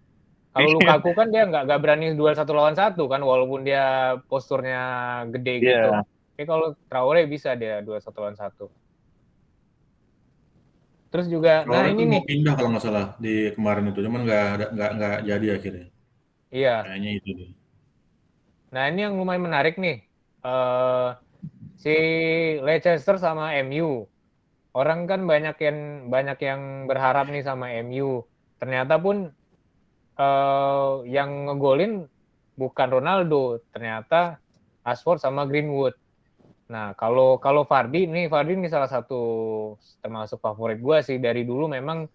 Kalau Lukaku kan dia nggak berani duel 1 lawan 1 kan, walaupun dia posturnya gede gitu. Tapi kalau Traore bisa dia duel 1 lawan 1. Terus juga, Traore ini mau pindah kalau nggak salah di kemarin itu, cuman nggak jadi akhirnya. Iya. Kayaknya itu deh. Nah ini yang lumayan menarik nih, si Leicester sama MU. Orang kan banyak yang berharap nih sama MU. Ternyata pun yang ngegolin bukan Ronaldo, ternyata Rashford sama Greenwood. Nah, kalau Vardy ini salah satu termasuk favorit gue sih dari dulu. Memang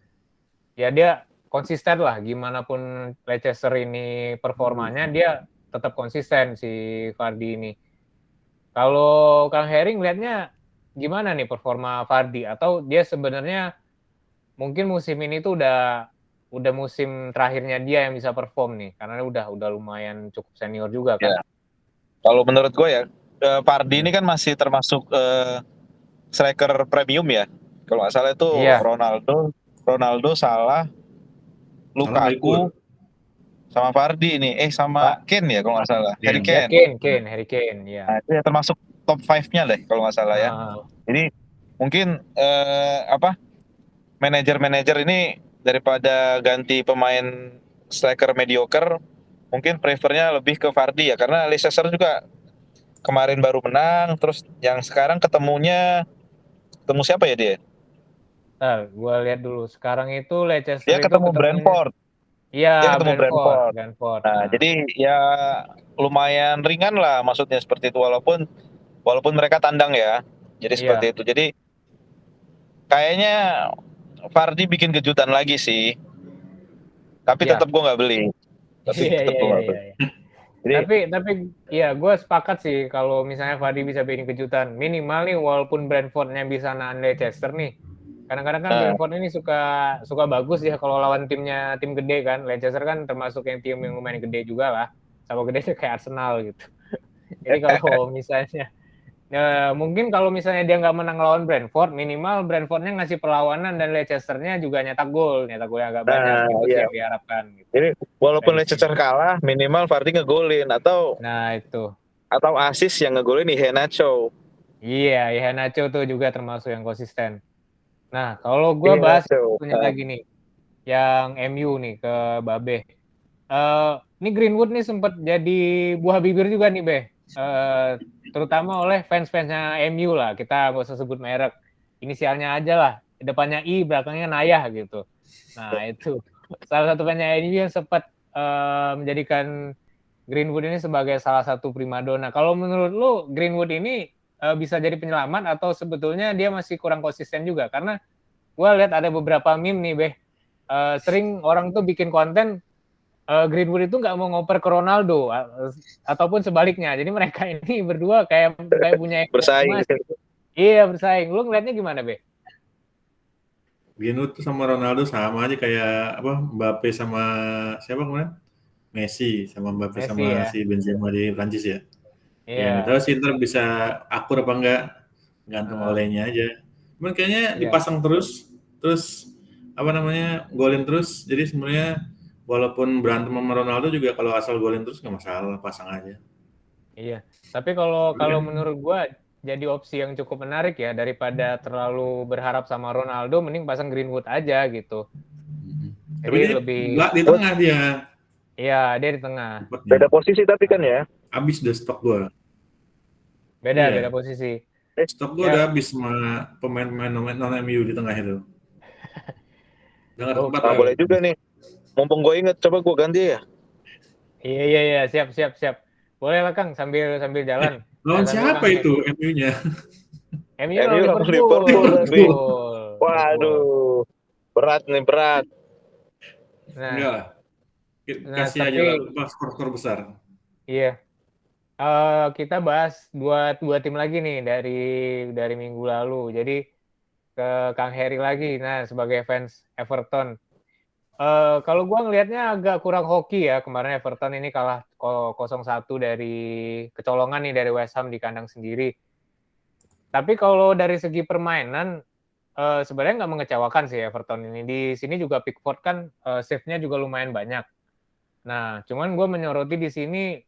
ya dia konsisten lah, gimana pun Leicester ini performanya dia tetap konsisten si Vardy ini. Kalau Kang Hering lihatnya gimana nih performa Vardy, atau dia sebenarnya mungkin musim ini tuh udah musim terakhirnya dia yang bisa perform nih, karena udah lumayan cukup senior juga kan. Kalau menurut gue ya, Vardy ini kan masih termasuk striker premium ya. Kalau nggak salah itu Iya. Ronaldo, Salah, Salah nggak ikut. Lukaku, sama Vardy ini. Sama Pak. Kane ya kalau nggak salah. Harry Kane. Ya Kane. Harry Kane, ya. Nah, itu ya termasuk top 5-nya deh kalau nggak salah ya. Jadi mungkin manajer-manajer ini daripada ganti pemain striker mediocre, mungkin prefernya lebih ke Vardy ya, karena Leicester juga kemarin baru menang, terus yang sekarang ketemu siapa ya dia? Ntar, gue lihat dulu. Sekarang itu Leicester Dia itu ketemu ketemunya. Brentford. Iya, Dia ketemu Brentford. Brentford. Nah, jadi ya lumayan ringan lah maksudnya seperti itu, walaupun mereka tandang ya. Jadi seperti Iya. itu. Jadi kayaknya Vardy bikin kejutan lagi sih. Tapi Iya. tetap gue nggak beli. Iya. Jadi Tapi ya gue sepakat sih kalau misalnya Vardy bisa bikin kejutan. Minimal nih walaupun Brentford-nya bisa nahan Leicester nih. Kadang-kadang kan Brentford ini suka bagus ya kalau lawan tim gede kan. Leicester kan termasuk yang tim yang lumayan gede juga lah. Sama gede kayak Arsenal gitu. Jadi kalau misalnya mungkin kalau misalnya dia nggak menang lawan Brentford, minimal Brentford-nya ngasih perlawanan dan Leicester-nya juga nyetak gol yang agak banyak. Itu sih iya. yang diharapkan. Gitu. Jadi walaupun Dari Leicester sini. kalah, minimal Vardy ngegolin atau Nah itu. assist yang ngegolin Iheanacho. Iya, Iheanacho tuh juga termasuk yang konsisten. Nah, kalau gue bahas satunya lagi nih, yang MU nih ke Babe. Ini Greenwood nih sempat jadi buah bibir juga nih, Be. Terutama oleh fans-fansnya MU lah. Kita nggak usah sebut merek. Inisialnya aja lah. Depannya I, belakangnya Nayah gitu. Nah, itu. Salah satu fansnya MU yang sempat menjadikan Greenwood ini sebagai salah satu primadona. Kalau menurut lu, Greenwood ini bisa jadi penyelamat atau sebetulnya dia masih kurang konsisten juga? Karena gue lihat ada beberapa meme nih, Beh. Sering orang tuh bikin konten Greenwood itu nggak mau ngoper ke Ronaldo ataupun sebaliknya. Jadi mereka ini berdua kayak punya bersaing. Iya, bersaing. Lu ngeliatnya gimana, Be? Greenwood tuh sama Ronaldo sama aja kayak Mbappe sama siapa kemarin? Messi sama Mbappe sama ya. si Benzema di Prancis ya. Ya nggak tahu Iya. sih ntar bisa akur apa enggak, gantung olehnya aja. Cuman kayaknya dipasang terus golin terus. Jadi sebenarnya walaupun berantem sama Ronaldo juga kalau asal golin terus nggak masalah, pasang aja. Iya. Tapi kalau menurut gua jadi opsi yang cukup menarik ya, daripada terlalu berharap sama Ronaldo, mending pasang Greenwood aja gitu. Tapi Jadi dia lebih di tengah dia. Iya, dia di tengah. Beda posisi tapi kan ya. Habis udah stok gua. Beda posisi. Stok gua udah habis sama pemain-pemain non MU di tengah itu. Udah tempat boleh juga nih. Mumpung gue inget, coba gue ganti ya. Iya, siap. Boleh lah Kang, sambil jalan. Lawan siapa itu MU-nya? MU lawan Liverpool. Waduh, berat. Nah, enggak lah. Kasih aja lah skor besar. Iya. Kita bahas dua tim lagi nih dari minggu lalu. Jadi ke Kang Heri lagi. Nah, sebagai fans Everton. Kalau gue ngelihatnya agak kurang hoki ya. Kemarin Everton ini kalah 0-1 dari kecolongan nih dari West Ham di kandang sendiri. Tapi kalau dari segi permainan, sebenarnya nggak mengecewakan sih Everton ini. Di sini juga Pickford kan save-nya juga lumayan banyak. Nah, cuman gue menyoroti di sini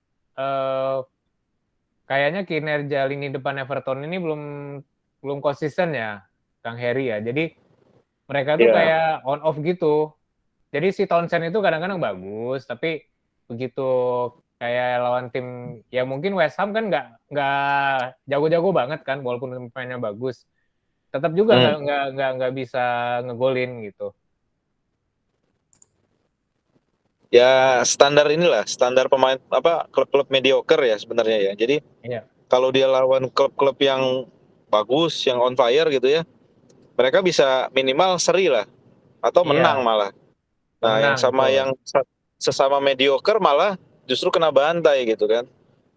kayaknya kinerja lini depan Everton ini belum konsisten ya, Kang Heri ya. Jadi mereka tuh kayak on off gitu. Jadi si Townsend itu kadang-kadang bagus, tapi begitu kayak lawan tim ya mungkin West Ham kan nggak jago-jago banget kan, walaupun pemainnya bagus, tetap juga nggak bisa ngegolin gitu. Ya standar pemain klub-klub mediocre ya sebenarnya ya. Jadi kalau dia lawan klub-klub yang bagus, yang on fire gitu ya, mereka bisa minimal seri lah atau menang malah. Nah, yang sesama mediocre malah justru kena bantai gitu kan.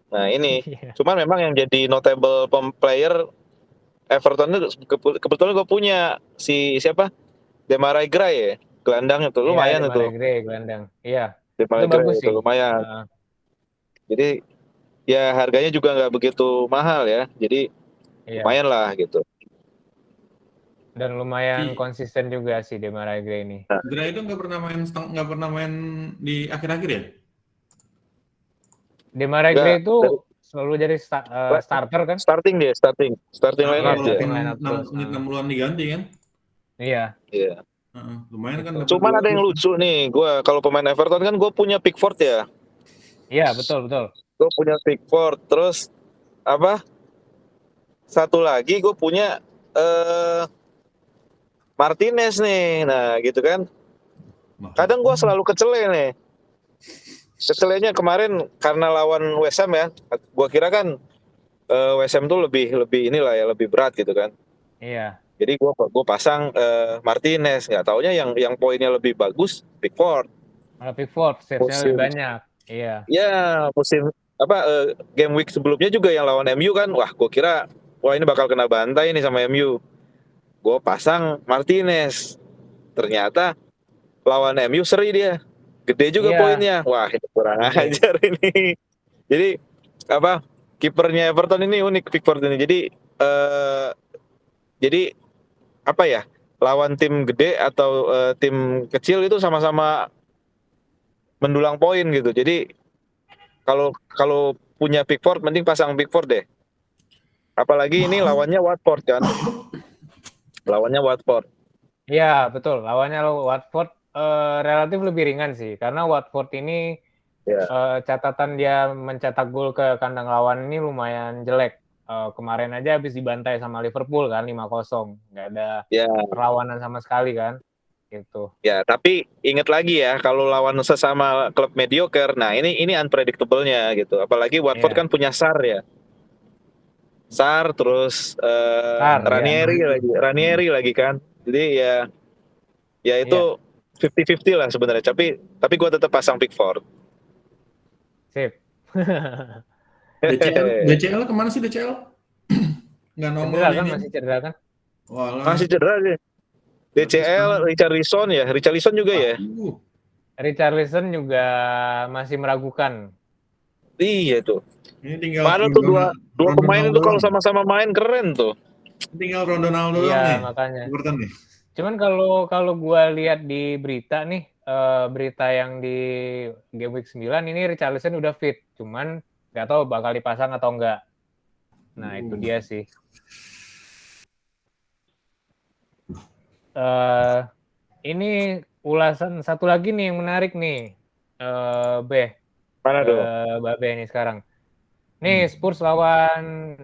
Nah, ini cuman memang yang jadi notable player Everton itu kebetulan gue punya si siapa? Demarai Gray ya. Gelandang itu lumayan itu. Gelandang. Iya. Itu bagus sih. Lumayan. Jadi ya harganya juga nggak begitu mahal ya. Jadi lumayan lah gitu. Dan lumayan Si konsisten juga sih Demarai Gray ini. Dra itu nggak pernah main di akhir-akhir ya? Demarai Enggak, Gray itu selalu jadi starter kan? starting Iya, lineup dia. Starting walaupun lineup terus. menit 60-an diganti kan? Iya, Iya. Lumayan kan itu. dapat Cuman 2 ada yang assist. lucu nih, kalau pemain Everton kan gue punya Pickford ya. Iya, betul. Gue punya Pickford, terus apa? Satu lagi gue punya Martinez nih. Nah, gitu kan. Kadang gue selalu kecele nih. Kecelenya kemarin karena lawan West Ham ya. Gue kira kan West Ham tuh lebih inilah ya, lebih berat gitu kan. Iya. Jadi gue pasang Martinez, nggak taunya yang poinnya lebih bagus Pickford. Malah Pickford save-nya lebih Musim banyak. Iya. ya musim game week sebelumnya juga yang lawan MU kan, gue kira ini bakal kena bantai nih sama MU. Gue pasang Martinez, ternyata lawan MU seri dia, gede juga Iya. poinnya. Wah, ini kurang Gede. ajar ini. Jadi kipernya Everton ini unik, Pickford ini. Jadi apa ya, lawan tim gede atau tim kecil itu sama-sama mendulang poin gitu. Jadi kalau punya Pickford mending pasang Pickford deh. Apalagi ini lawannya Watford kan. Lawannya Watford. Iya, betul. Lawannya Watford relatif lebih ringan sih. Karena Watford ini catatan dia mencetak gol ke kandang lawan ini lumayan jelek. Kemarin aja habis dibantai sama Liverpool kan 5-0. Nggak ada perlawanan sama sekali kan. Gitu. Ya, tapi ingat lagi ya, kalau lawan sesama klub mediocre, nah ini unpredictable-nya gitu. Apalagi Watford kan punya Sarr ya. Sarr terus Ranieri lagi kan. Jadi ya itu 50-50 lah sebenarnya. Tapi gue tetap pasang Pickford. Sip. DCL kemana sih DCL? Nggak nongol Cedera kan, ini. masih cedera kan? Walah. Masih cedera sih. DCL, Richarlison juga ya. Richarlison juga masih meragukan. Iya tuh. Ini tinggal padahal tuh dua pemain itu kalau sama-sama main keren tuh. Tinggal Ronaldo doang Iya, nih. makanya. Nih. Cuman kalau gue lihat di berita nih, berita yang di game week 9 ini Richarlison udah fit, cuman nggak tahu bakal dipasang atau enggak. Nah, itu dia sih. Ini ulasan satu lagi nih yang menarik nih, Mana tuh? Babe ini sekarang. Nih Spurs lawan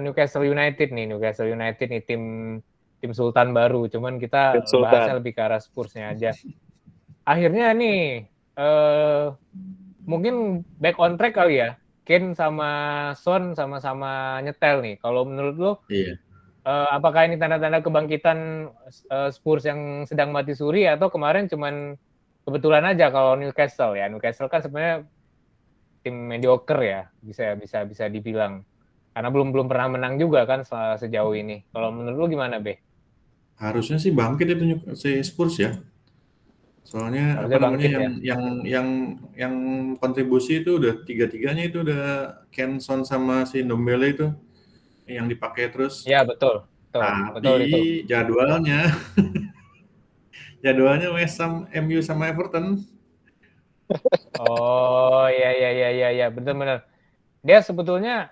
Newcastle United nih. Newcastle United nih tim Sultan baru. Cuman kita bahasnya lebih ke arah Spursnya aja. Akhirnya nih mungkin back on track kali ya. Kane sama Son sama-sama nyetel nih. Kalau menurut lo, apakah ini tanda-tanda kebangkitan Spurs yang sedang mati suri atau kemarin cuman kebetulan aja kalau Newcastle ya. Newcastle kan sebenarnya tim mediocre ya, bisa dibilang. Karena belum pernah menang juga kan sejauh ini. Kalau menurut lu gimana, Be? Harusnya sih bangkit itu si Spurs ya. Soalnya harusnya bangkit, yang kontribusi itu udah tiga-tiganya itu udah Ken, Son sama si Ndombele itu yang dipakai terus. Ya, betul. Tapi betul itu. jadwalnya West Ham, MU sama Everton. Oh, iya, benar-benar. Dia sebetulnya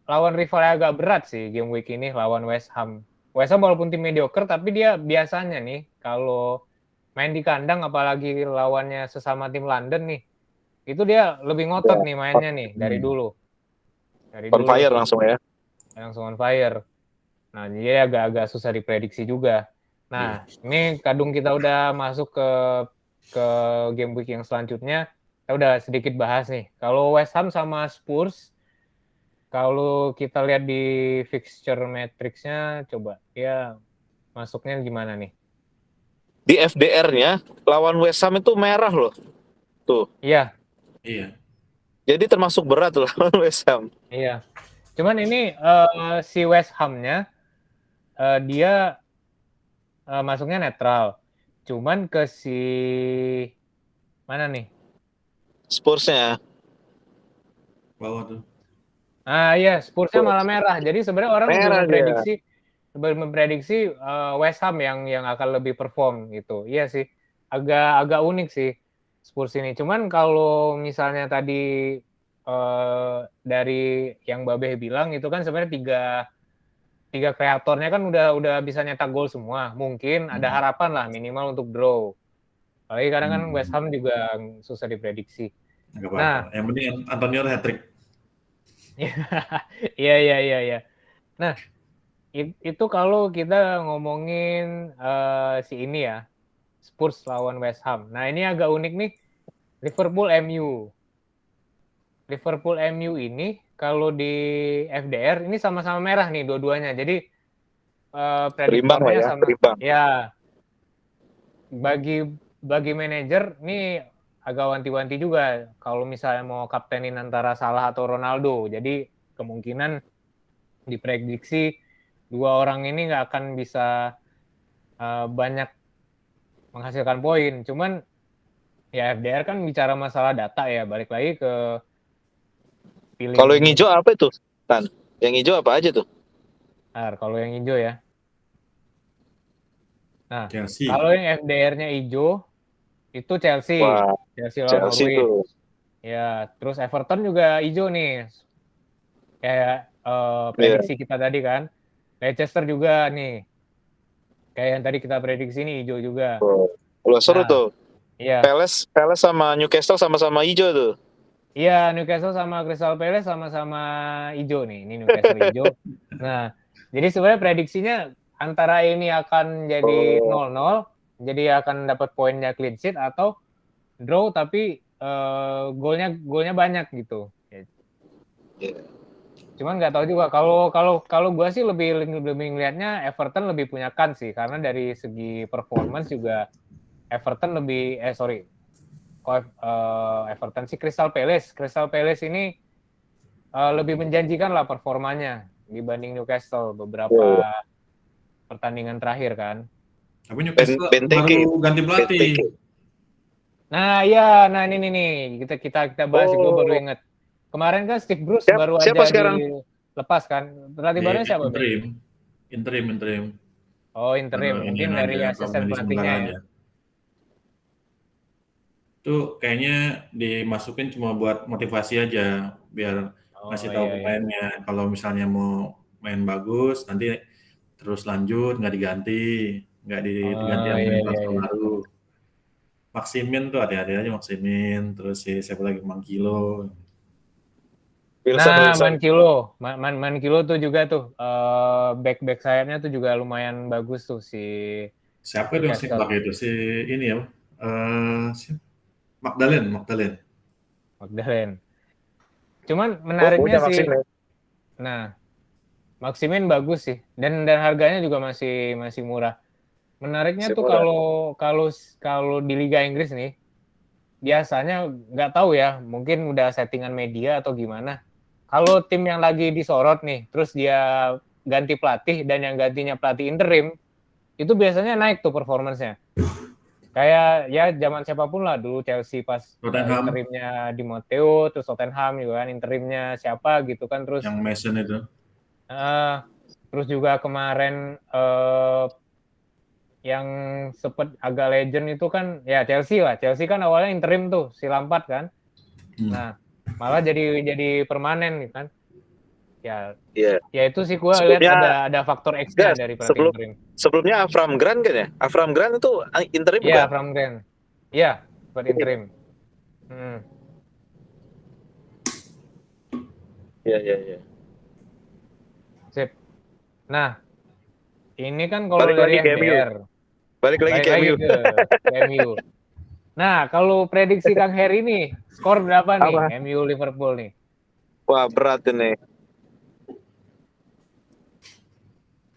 lawan rival yang agak berat sih game week ini lawan West Ham. West Ham walaupun tim mediocre, tapi dia biasanya nih kalau main di kandang, apalagi lawannya sesama tim London nih, itu dia lebih ngotot nih mainnya nih dari dulu. On fire langsung ya. Langsung on fire. Nah, jadi agak-agak susah diprediksi juga. Nah, ini kadung kita udah masuk ke game week yang selanjutnya. Kita udah sedikit bahas nih. Kalau West Ham sama Spurs, kalau kita lihat di fixture matrix-nya, coba ya masuknya gimana nih? Di FDR-nya lawan West Ham itu merah loh. Tuh. Iya. Jadi termasuk berat loh lawan West Ham. Iya. Cuman ini si West Ham-nya dia masuknya netral. Cuman ke si mana nih? Spurs-nya. Bawah tuh. Iya, Spurs-nya malah merah. Jadi sebenarnya orang juga memprediksi memprediksi West Ham yang akan lebih perform gitu. Iya sih, agak unik sih Spurs ini. Cuman kalau misalnya tadi dari yang Babeh bilang itu kan sebenarnya tiga kreatornya kan udah bisa nyetak gol semua. Mungkin ada harapan lah minimal untuk draw. Apalagi kadang kan West Ham juga susah diprediksi. Nggak apa-apa. Nah, Yang penting Antonio hat-trick. iya. Nah, itu kalau kita ngomongin si ini ya, Spurs lawan West Ham. Nah, ini agak unik nih, Liverpool MU. Liverpool MU ini kalau di FDR ini sama-sama merah nih dua-duanya. Jadi Berimbang lah prediktornya ya, sama. berimbang. Ya, bagi manajer nih agak wanti-wanti juga kalau misalnya mau kaptenin antara Salah atau Ronaldo. Jadi kemungkinan diprediksi dua orang ini nggak akan bisa banyak menghasilkan poin. Cuman ya FDR kan bicara masalah data ya, balik lagi ke feeling. Kalau yang hijau apa itu? Tan, yang hijau apa aja tuh? Nah, kalau yang hijau ya. Nah, Chelsea. kalau yang FDR-nya hijau itu Chelsea. Wah, Chelsea lawan Chelsea Norwich. tuh. Ya, terus Everton juga hijau nih. Kayak prediksi kita tadi kan. Leicester juga nih. Kayak yang tadi kita prediksi nih hijau juga. Udah seru tuh. Iya. Palace sama Newcastle sama-sama hijau tuh. Iya, Newcastle sama Crystal Palace sama-sama hijau nih. Ini Newcastle hijau. Nah, jadi sebenarnya prediksinya antara ini akan jadi 0-0, jadi akan dapat poinnya clean sheet atau draw tapi golnya banyak gitu. Yeah. Cuman nggak tahu juga kalau gue sih lebih ngelihatnya Everton lebih punya kans sih karena dari segi performance juga Everton lebih Everton sih Crystal Palace ini lebih menjanjikan lah performanya dibanding Newcastle beberapa pertandingan terakhir kan. Tapi Newcastle baru ganti pelatih. Nah ini nih kita bahas. Gue baru inget kemarin kan Steve Bruce baru aja dilepas kan. Pelatih barunya siapa? Interim. Oh, interim. Mungkin dari asisten pelatihnya ya. Itu kayaknya dimasukin cuma buat motivasi aja biar ngasih tahu pemainnya kalau misalnya mau main bagus nanti terus lanjut nggak diganti yang transfer baru. Maximin tuh hati-hati aja Maximin, terus siapa lagi Mankilo. Nah, Mankilo tuh juga tuh back sayapnya tuh juga lumayan bagus tuh si. Siapa itu yang back itu si ini ya? Magdalene. Cuman menariknya sih. Nah, Maximin bagus sih dan harganya juga masih murah. Menariknya tuh kalau di Liga Inggris nih biasanya nggak tahu ya, mungkin udah settingan media atau gimana. Kalau tim yang lagi disorot nih, terus dia ganti pelatih dan yang gantinya pelatih interim, itu biasanya naik tuh performance-nya. Kayak ya zaman siapapun lah dulu Chelsea pas interimnya Di Matteo, terus Tottenham juga kan interimnya siapa gitu kan terus. Yang Mason itu. Terus juga kemarin yang sempat agak legend itu kan ya Chelsea kan awalnya interim tuh si Lampard kan. Nah malah jadi permanen gitu kan. Ya itu sih gue lihat ada faktor X-nya dari pelatih interim. Sebelumnya Avram Grant kan ya? Avram Grant itu interim bukan? Iya, Avram Grant. Iya, buat interim. Iya. Sip. Nah, ini kan kalau dari FDR. Balik lagi ke MU. Nah, kalau prediksi Kang Heri nih, skor berapa nih MU Liverpool nih? Wah, berat ini.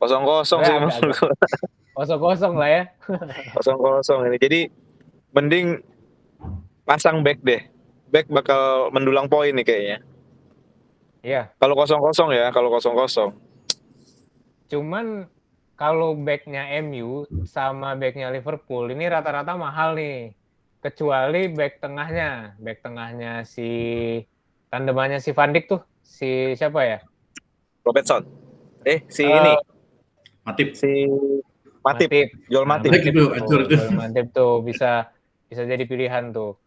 0-0 sih menurutku. 0-0 lah ya. 0-0 ini. Jadi mending pasang back deh. Back bakal mendulang poin nih kayaknya. Iya. Kalau 0-0 ya, kalau 0-0. Cuman kalau backnya MU sama backnya Liverpool ini rata-rata mahal nih. Kecuali back tengahnya si tandemannya si Van Dijk tuh, si siapa ya? Robertson. Ini. Matip. Si Matip, Joel Matip. Matip itu hancur itu. Matip tuh bisa jadi pilihan tuh.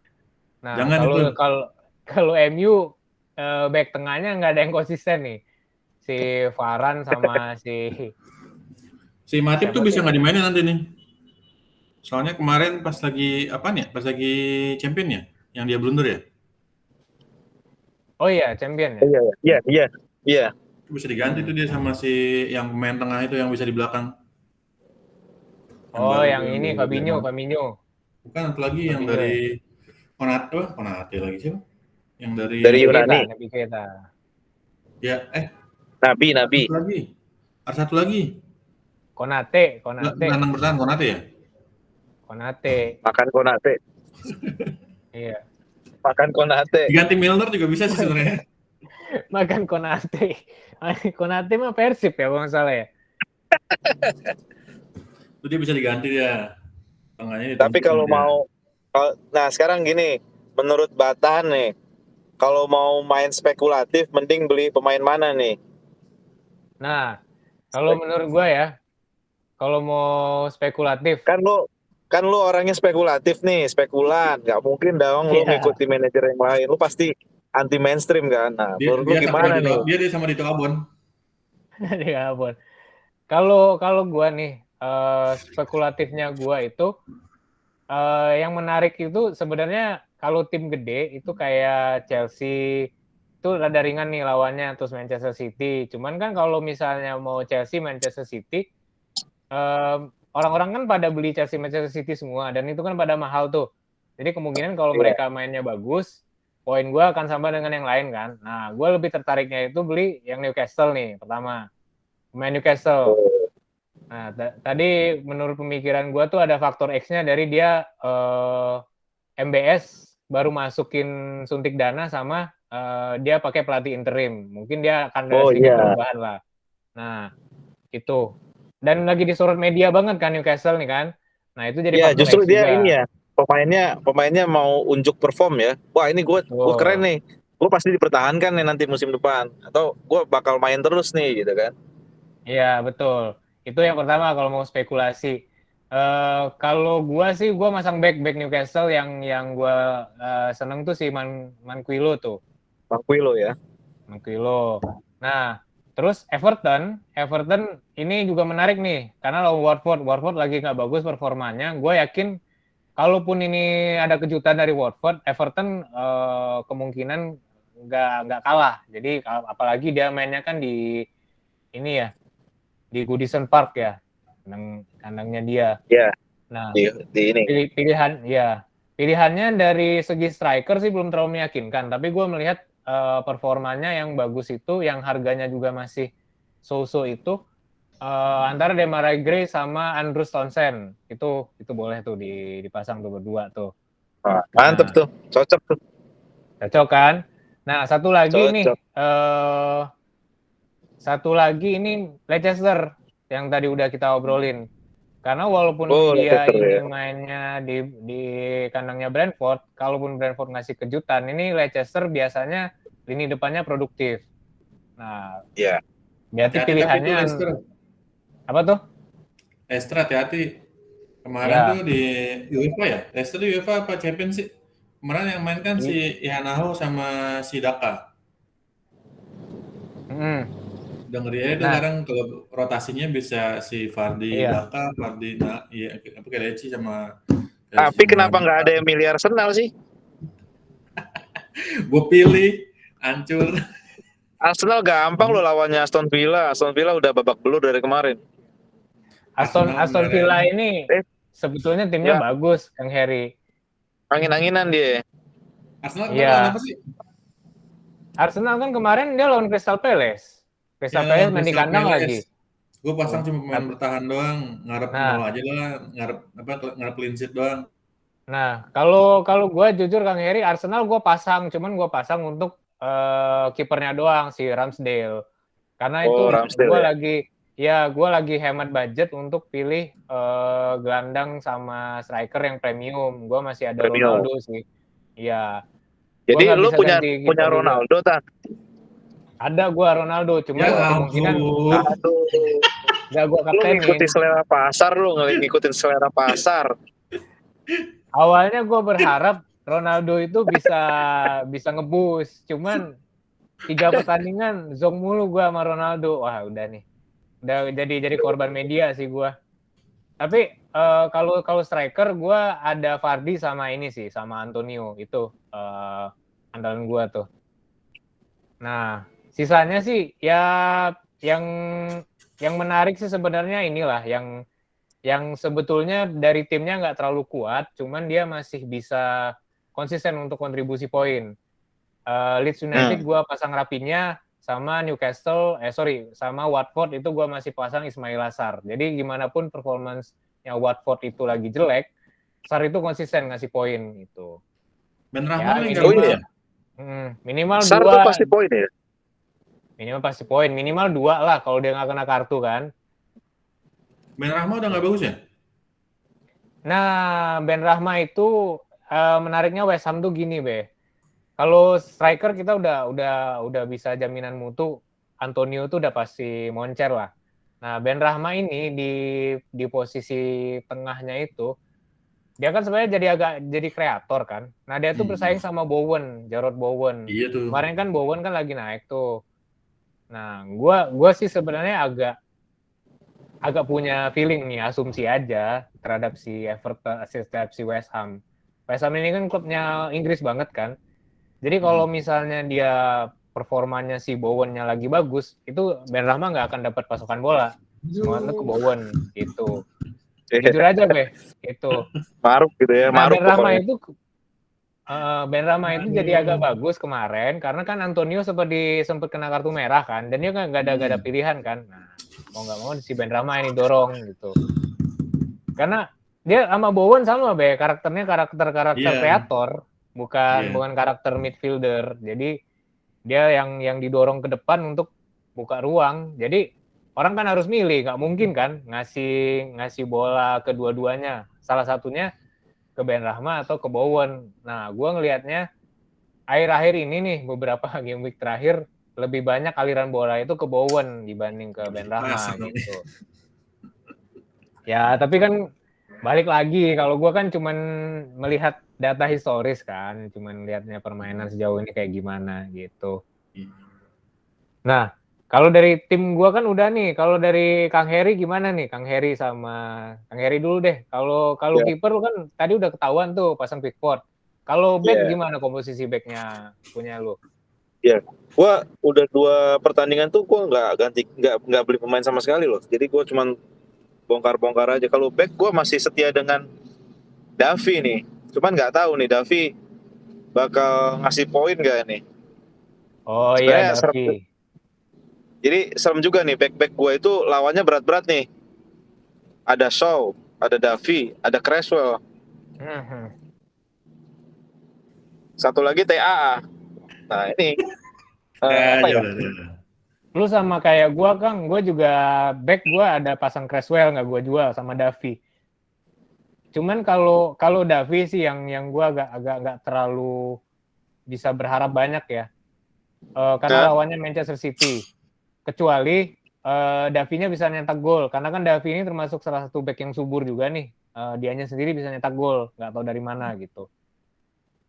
Nah, Jangan kalau itu. kalau MU back tengahnya nggak ada yang konsisten nih. Si Varane sama Si Matip siapa tuh bisa tuh? nggak dimainin nanti nih. Soalnya kemarin pas lagi apa nih? Pas lagi champion ya, yang dia blunder ya. Oh iya, champion ya. Iya. Itu bisa diganti tuh dia sama si yang pemain tengah itu yang bisa di belakang. Yang Oh, baru yang tuh yang ini baru Fabinho. bukan satu lagi yang Fabinho dari ya. Konate lagi sih. Yang dari Dari Yunani. Naby Keita. ya Nabi. satu lagi. Ada satu lagi. Konate. Gelandang bertahan Konate ya? Konate. Makan Konate. Iya. Makan Konate. Diganti Milner juga bisa sih sebenarnya. Makan Konate. Konate mah Persib ya kalau nggak salah ya. Itu dia bisa diganti ya. Tengahnya Tapi kalau mau, nah sekarang gini, menurut Batan nih, kalau mau main spekulatif, mending beli pemain mana nih? Nah, kalau menurut gue ya, kalau mau spekulatif, Kan lu orangnya spekulatif nih, spekulan, nggak mungkin dong lu ngikuti manajer yang lain, lu pasti anti mainstream kan? Nah, menurut lu gimana nih? Dia sama Dito Abon. Ya ampun. Kalau gue nih, spekulatifnya gue itu, yang menarik itu sebenarnya kalau tim gede itu kayak Chelsea itu rada ringan nih lawannya, terus Manchester City. Cuman kan kalau misalnya mau Chelsea, Manchester City, orang-orang kan pada beli Chelsea, Manchester City semua, dan itu kan pada mahal tuh. Jadi kemungkinan kalau mereka mainnya bagus, poin gue akan sama dengan yang lain kan. Nah, gue lebih tertariknya itu beli yang Newcastle nih, pertama. Pemain Newcastle. Nah, tadi menurut pemikiran gue tuh ada faktor X-nya dari dia MBS baru masukin suntik dana sama dia pakai pelatih interim. Mungkin dia akan ada sedikit perubahan lah. Nah, itu. Dan lagi disorot media banget kan Newcastle nih kan. Nah, itu jadi faktor justru X dia juga. ini ya, pemainnya mau unjuk perform ya. Wah, ini gue keren nih. Gue pasti dipertahankan nih nanti musim depan, atau gue bakal main terus nih gitu kan. Iya, betul. Itu yang pertama kalau mau spekulasi. Kalau gue sih, gue masang back Newcastle yang gue seneng tuh si Manquillo tuh. Manquillo ya. Manquillo. Nah, terus Everton ini juga menarik nih, karena lawan Watford lagi nggak bagus performanya. Gue yakin, kalaupun ini ada kejutan dari Watford, Everton kemungkinan nggak kalah. Jadi apalagi dia mainnya kan di ini ya, di Goodison Park ya, kandangnya dia. Iya. Nah, di ini. Pilihannya dari segi striker sih belum terlalu meyakinkan, tapi gue melihat performanya yang bagus itu, yang harganya juga masih so-so itu, antara Demarai Gray sama Andrews Townsend. Itu boleh tuh dipasang tuh berdua tuh. Mantep tuh, cocok tuh. Cocok kan? Nah, satu lagi ini Leicester yang tadi udah kita obrolin. Karena walaupun dia ini mainnya di kandangnya Brentford, kalaupun Brentford ngasih kejutan, ini Leicester biasanya lini depannya produktif. Nah, berarti pilihannya apa tuh? Leicester hati-hati. Kemarin tuh di UEFA ya? Leicester di UEFA apa Champions sih? Kemarin yang main kan si Ihanaho sama si Daka. Udah ngeri aja tuh sekarang kalau rotasinya bisa si Vardy Daka, Vardy Keleci sama. Tapi kenapa nggak ada yang milih Arsenal sih? Gue pilih, hancur. Arsenal gampang loh lawannya Aston Villa. Aston Villa udah babak belur dari kemarin. Aston Villa ini sebetulnya timnya bagus, Kang Heri. Angin-anginan dia. Arsenal kemarin apa sih? Arsenal kan kemarin dia lawan Crystal Palace. Crystal Palace main di kandang lagi. Gue pasang cuma pemain bertahan doang, ngarep nol aja lah, ngarep clean sheet doang. Nah, kalau gue jujur Kang Heri, Arsenal gue pasang, cuman gue pasang untuk kipernya doang, si Ramsdale. Karena itu gue lagi hemat budget untuk pilih gelandang sama striker yang premium. Gue masih ada Ronaldo sih. Iya. Jadi lu punya Ronaldo tak? Ada gue Ronaldo, cuma kemungkinan nggak gue Lu kaptenin. ngikutin selera pasar, ngikutin selera pasar. Awalnya gue berharap Ronaldo itu bisa ngebus, cuman 3 pertandingan zong mulu gue sama Ronaldo. Wah udah nih, udah jadi korban media sih gue. Tapi kalau striker gue ada Vardy sama ini sih, sama Antonio itu andalan gue tuh. Nah sisanya sih ya yang menarik sih sebenarnya inilah yang sebetulnya dari timnya nggak terlalu kuat, cuman dia masih bisa konsisten untuk kontribusi poin. Leeds United gue pasang Rafinha, sama Newcastle, sama Watford itu gue masih pasang Ismail Sarr. Jadi gimana pun performance-nya Watford itu lagi jelek, Sarr itu konsisten ngasih poin itu. Ben Ya Rahman minimal, iya. Minimal Sarr 2. tuh pasti poin ya? Minimal pasti poin, minimal 2 lah kalau dia nggak kena kartu kan. Ben Rahman udah nggak bagus ya? Nah, Ben Rahma itu menariknya West Ham tuh gini, Be. Kalau striker kita udah bisa jaminan mutu, Antonio tuh udah pasti moncer lah. Nah, Ben Rahma ini di posisi tengahnya itu, dia kan sebenarnya jadi kreator kan. Nah, dia tuh bersaing sama Bowen, Jarrod Bowen. Iya tuh. Kemarin kan Bowen kan lagi naik tuh. Nah, gua sih sebenarnya agak punya feeling nih, asumsi aja terhadap si Everton, terhadap si West Ham. West Ham ini kan klubnya Inggris banget kan. Jadi kalau misalnya dia performanya si Bowen-nya lagi bagus, itu Ben Rahma nggak akan dapat pasokan bola. Semuanya ke Bowen gitu. Jujur aja, Be. Itu. Maruf gitu ya, Nah, Maruf Ben Rahma itu jadi agak bagus kemarin karena kan Antonio sempat kena kartu merah kan, dan dia kan nggak ada pilihan kan. Nah, mau nggak mau si Ben Rahma ini dorong gitu. Karena dia sama Bowen sama, Be, karakternya karakter kreator, bukan karakter midfielder. Jadi dia yang didorong ke depan untuk buka ruang. Jadi orang kan harus milih, nggak mungkin kan ngasih bola kedua-duanya. Salah satunya ke Ben Rahma atau ke Bowen. Nah, gue ngelihatnya akhir-akhir ini nih, beberapa game week terakhir, lebih banyak aliran bola itu ke Bowen dibanding ke Ben Rahma gitu. Ya, tapi kan balik lagi, kalau gue kan cuman melihat data historis kan, cuman lihatnya permainan sejauh ini kayak gimana gitu. Nah, kalau dari tim gue kan udah nih, kalau dari Kang Heri gimana nih? Kang Heri dulu deh. Kalau kiper lu kan tadi udah ketahuan tuh pasang Pickford. Kalau back gimana komposisi backnya punya lu? Iya, gua udah 2 pertandingan tuh gua nggak beli pemain sama sekali loh. Jadi gua cuman bongkar-bongkar aja. Kalau back gua masih setia dengan Davi nih. Cuman nggak tahu nih Davi bakal ngasih poin nggak nih. Oh iya, Davi. Jadi serem juga nih, back gua itu lawannya berat-berat nih. Ada Shaw, ada Davi, ada Cresswell. Satu lagi TAA. Nah ini apa ya? Lu sama kayak gue, Kang. Gue juga back gue ada pasang Cresswell, nggak gue jual sama Davi. Cuman kalau Davi sih yang gue agak nggak terlalu bisa berharap banyak ya. Karena lawannya Manchester City. Kecuali Davinya bisa nyetak gol. Karena kan Davi ini termasuk salah satu back yang subur juga nih. Dianya sendiri bisa nyetak gol. Nggak tahu dari mana gitu.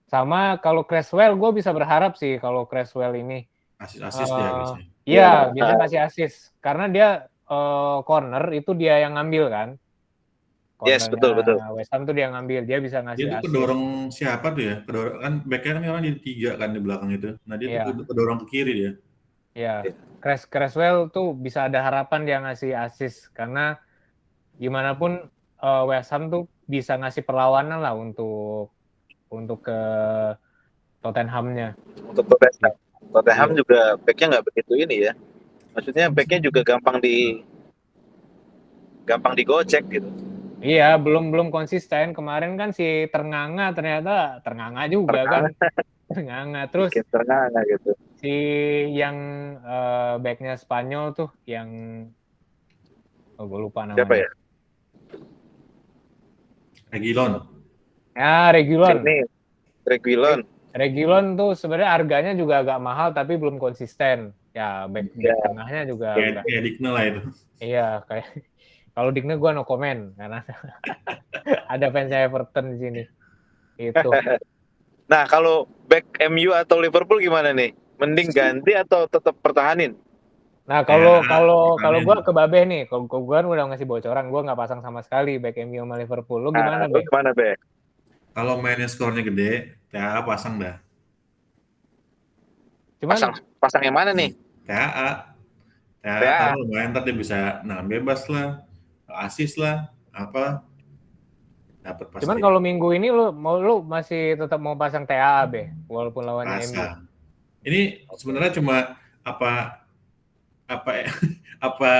Sama kalau Cresswell, gue bisa berharap sih kalau Cresswell ini asis dia bisa. Iya, bisa ngasih asis. Karena dia corner itu dia yang ngambil kan. Yes, betul. West Ham tuh dia ngambil, dia bisa ngasih dia tuh kedorong siapa tuh ya? Kedorong kan backnya kan orang di 3 kan di belakang itu. Nah dia tuh kedorong ke kiri dia. Iya, Cresswell tuh bisa ada harapan dia ngasih asis karena gimana pun West Ham tuh bisa ngasih perlawanan lah untuk ke Tottenham-nya. Untuk Tottenham juga backnya nggak begitu ini ya. Maksudnya backnya juga gampang digocek gitu. Iya, belum konsisten. Kemarin kan si ternyata Ternganga juga kan. Ternganga. Terus Ternganga gitu. Si yang backnya Spanyol tuh yang gue lupa namanya. Siapa ya? Reguilon. Ya, Reguilon. Reguilon tuh sebenarnya harganya juga agak mahal tapi belum konsisten. Ya back Ya. tengahnya juga Kayak Digne lah itu. iya kayak kalau Digne gue no comment karena ada fansnya Everton di sini. Itu. Nah, kalau back MU atau Liverpool gimana nih? Mending ganti atau tetap pertahanin? Nah, Ya, kalau gue pertahanin. ke Babe nih, kalau gue udah ngasih bocoran, gue nggak pasang sama sekali back MU sama Liverpool. Lu Nah, gimana, lu Be? gimana, Be? Kalau mainnya skornya gede, TAA pasang dah. Pasang Cuman pasang yang mana nih? TAA, TAA PA. taruh lumayan, ntar dia bisa nangan bebas lah, assist lah, apa, dapat cuman pasti. kalau minggu ini lu masih tetap mau pasang TAA, Be, walaupun lawannya MU. Pasang. Ini sebenarnya cuma apa apa apa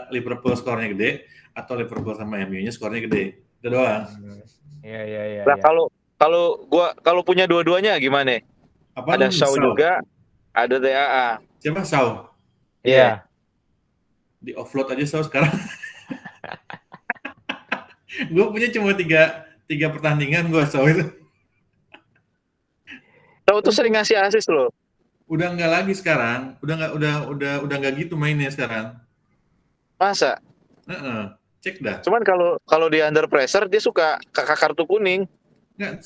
Liverpool skornya gede atau Liverpool sama MU-nya skornya gede. Itu doang. Iya, iya, iya, Nah, iya. kalau punya dua-duanya gimana? Apa Ada lu Shaw Shaw? juga, ada TAA. Siapa Shaw? Iya. Iya. Di offload aja Shaw sekarang. Gue punya cuma tiga pertandingan gue Shaw itu. Shaw tuh sering ngasih assist loh. Udah nggak lagi sekarang. Udah nggak gitu mainnya sekarang. Masa? Heeh. Cek dah. Cuman kalau dia under pressure dia suka kakak kartu kuning. Nggak,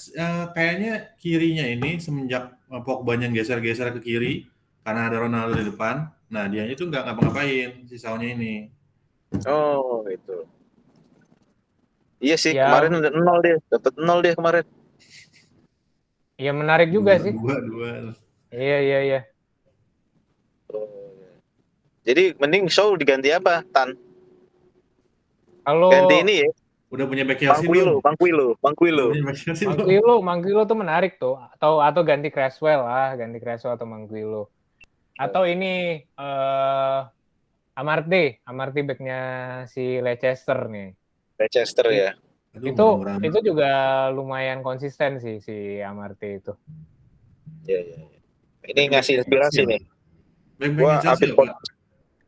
kayaknya kirinya ini semenjak Pogba-nya geser-geser ke kiri karena ada Ronaldo di depan. Nah, dia itu nggak ngapa-ngapain si Shaw-nya ini. Oh, gitu. Iya sih, Ya, kemarin udah nol dia, dapat nol dia kemarin. ya menarik juga sih. Dua. Iya, iya, iya. Jadi mending Shaw diganti apa, Tan? Kalau Ganti ini ya, Udah punya back Chelsea belum? Bangkuilo. Udah punya back Chelsea belum? Manquillo tuh menarik tuh. Atau ganti Cresswell lah, ganti Cresswell atau Manquillo. Atau ini Amartey backnya si Leicester nih. Leicester ya. Aduh, Itu mudah-mudahan. itu juga lumayan konsisten sih si Amartey itu. Iya, iya. Ini ngasih inspirasi nih. Back-backnya Chelsea apa?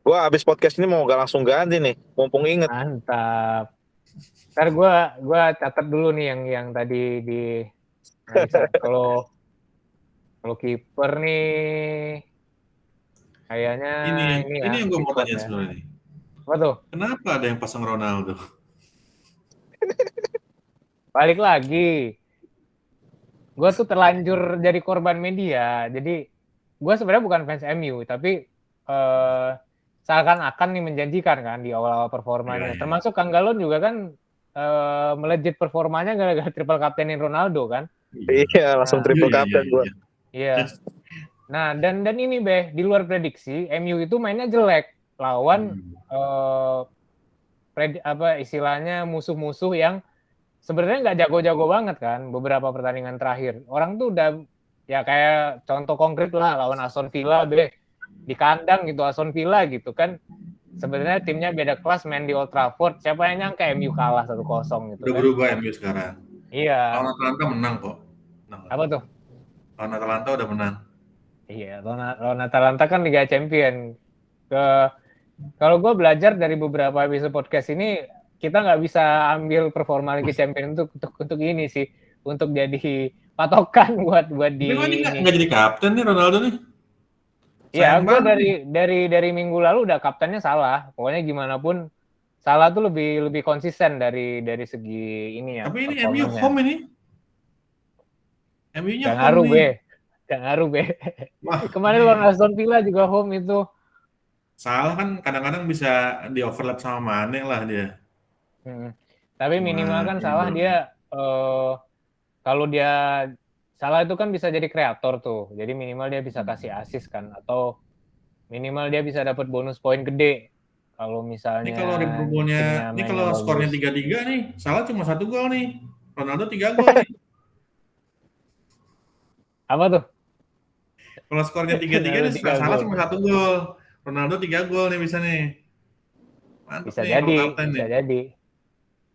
Gua abis podcast ini mau gak langsung ganti nih, mumpung inget. Mantap. Ntar gua catat dulu nih yang tadi di kalau kiper nih kayaknya ini ya Ini yang gue mau Pickford tanya ya. sebenarnya nih. Apa tuh? Kenapa ada yang pasang Ronaldo? Balik lagi. Gue tuh terlanjur jadi korban media. Jadi gue sebenarnya bukan fans MU, tapi seakan-akan nih menjanjikan kan di awal-awal performanya. Iya. Termasuk Kang Galon juga kan melejit performanya gara-gara triple kaptenin Ronaldo kan. Iya, langsung triple captain gua. Iya. Nah, dan ini Beh, di luar prediksi, MU itu mainnya jelek lawan istilahnya musuh-musuh yang sebenarnya nggak jago-jago banget kan beberapa pertandingan terakhir. Orang tuh udah ya kayak contoh konkret lah lawan Aston Villa di kandang gitu Aston Villa gitu kan. Sebenarnya timnya beda kelas main di Old Trafford. Siapa yang nyangka MU kalah 1-0 gitu Udah kan. berubah MU sekarang. Iya. Lawan Atalanta menang kok. Apa tuh? Lawan Atalanta udah menang. Iya, lawan Atalanta kan Liga Champion. Kalau gue belajar dari beberapa episode podcast ini, kita nggak bisa ambil performa Liga Champion untuk ini sih, untuk jadi patokan buat di Tapi kok ini ini. nggak jadi kapten nih Ronaldo nih? Ya, gue dari minggu lalu udah kaptennya salah. Pokoknya gimana pun salah tuh lebih konsisten dari segi ini ya. Tapi ini MU home ini. MU-nya Gak home ngaruh, nih. Gak ngaruh, Wah, Kemarin lawan Aston Villa juga home itu. Salah kan kadang-kadang bisa di overlap sama Mane lah dia. Tapi minimal kan salah dia kalau dia salah itu kan bisa jadi kreator tuh. Jadi minimal dia bisa kasih assist kan atau minimal dia bisa dapat bonus poin gede. Kalau misalnya Ini kalau Liverpoolnya, ini kalau skornya 3-3 nih, salah cuma 1 gol nih. Ronaldo 3 gol nih. Apa tuh? Kalau skornya 3-3 nih, salah cuma 1 gol. Ronaldo 3 gol nih bisa nih. Mantap bisa nih jadi, kalau kapten bisa nih. jadi.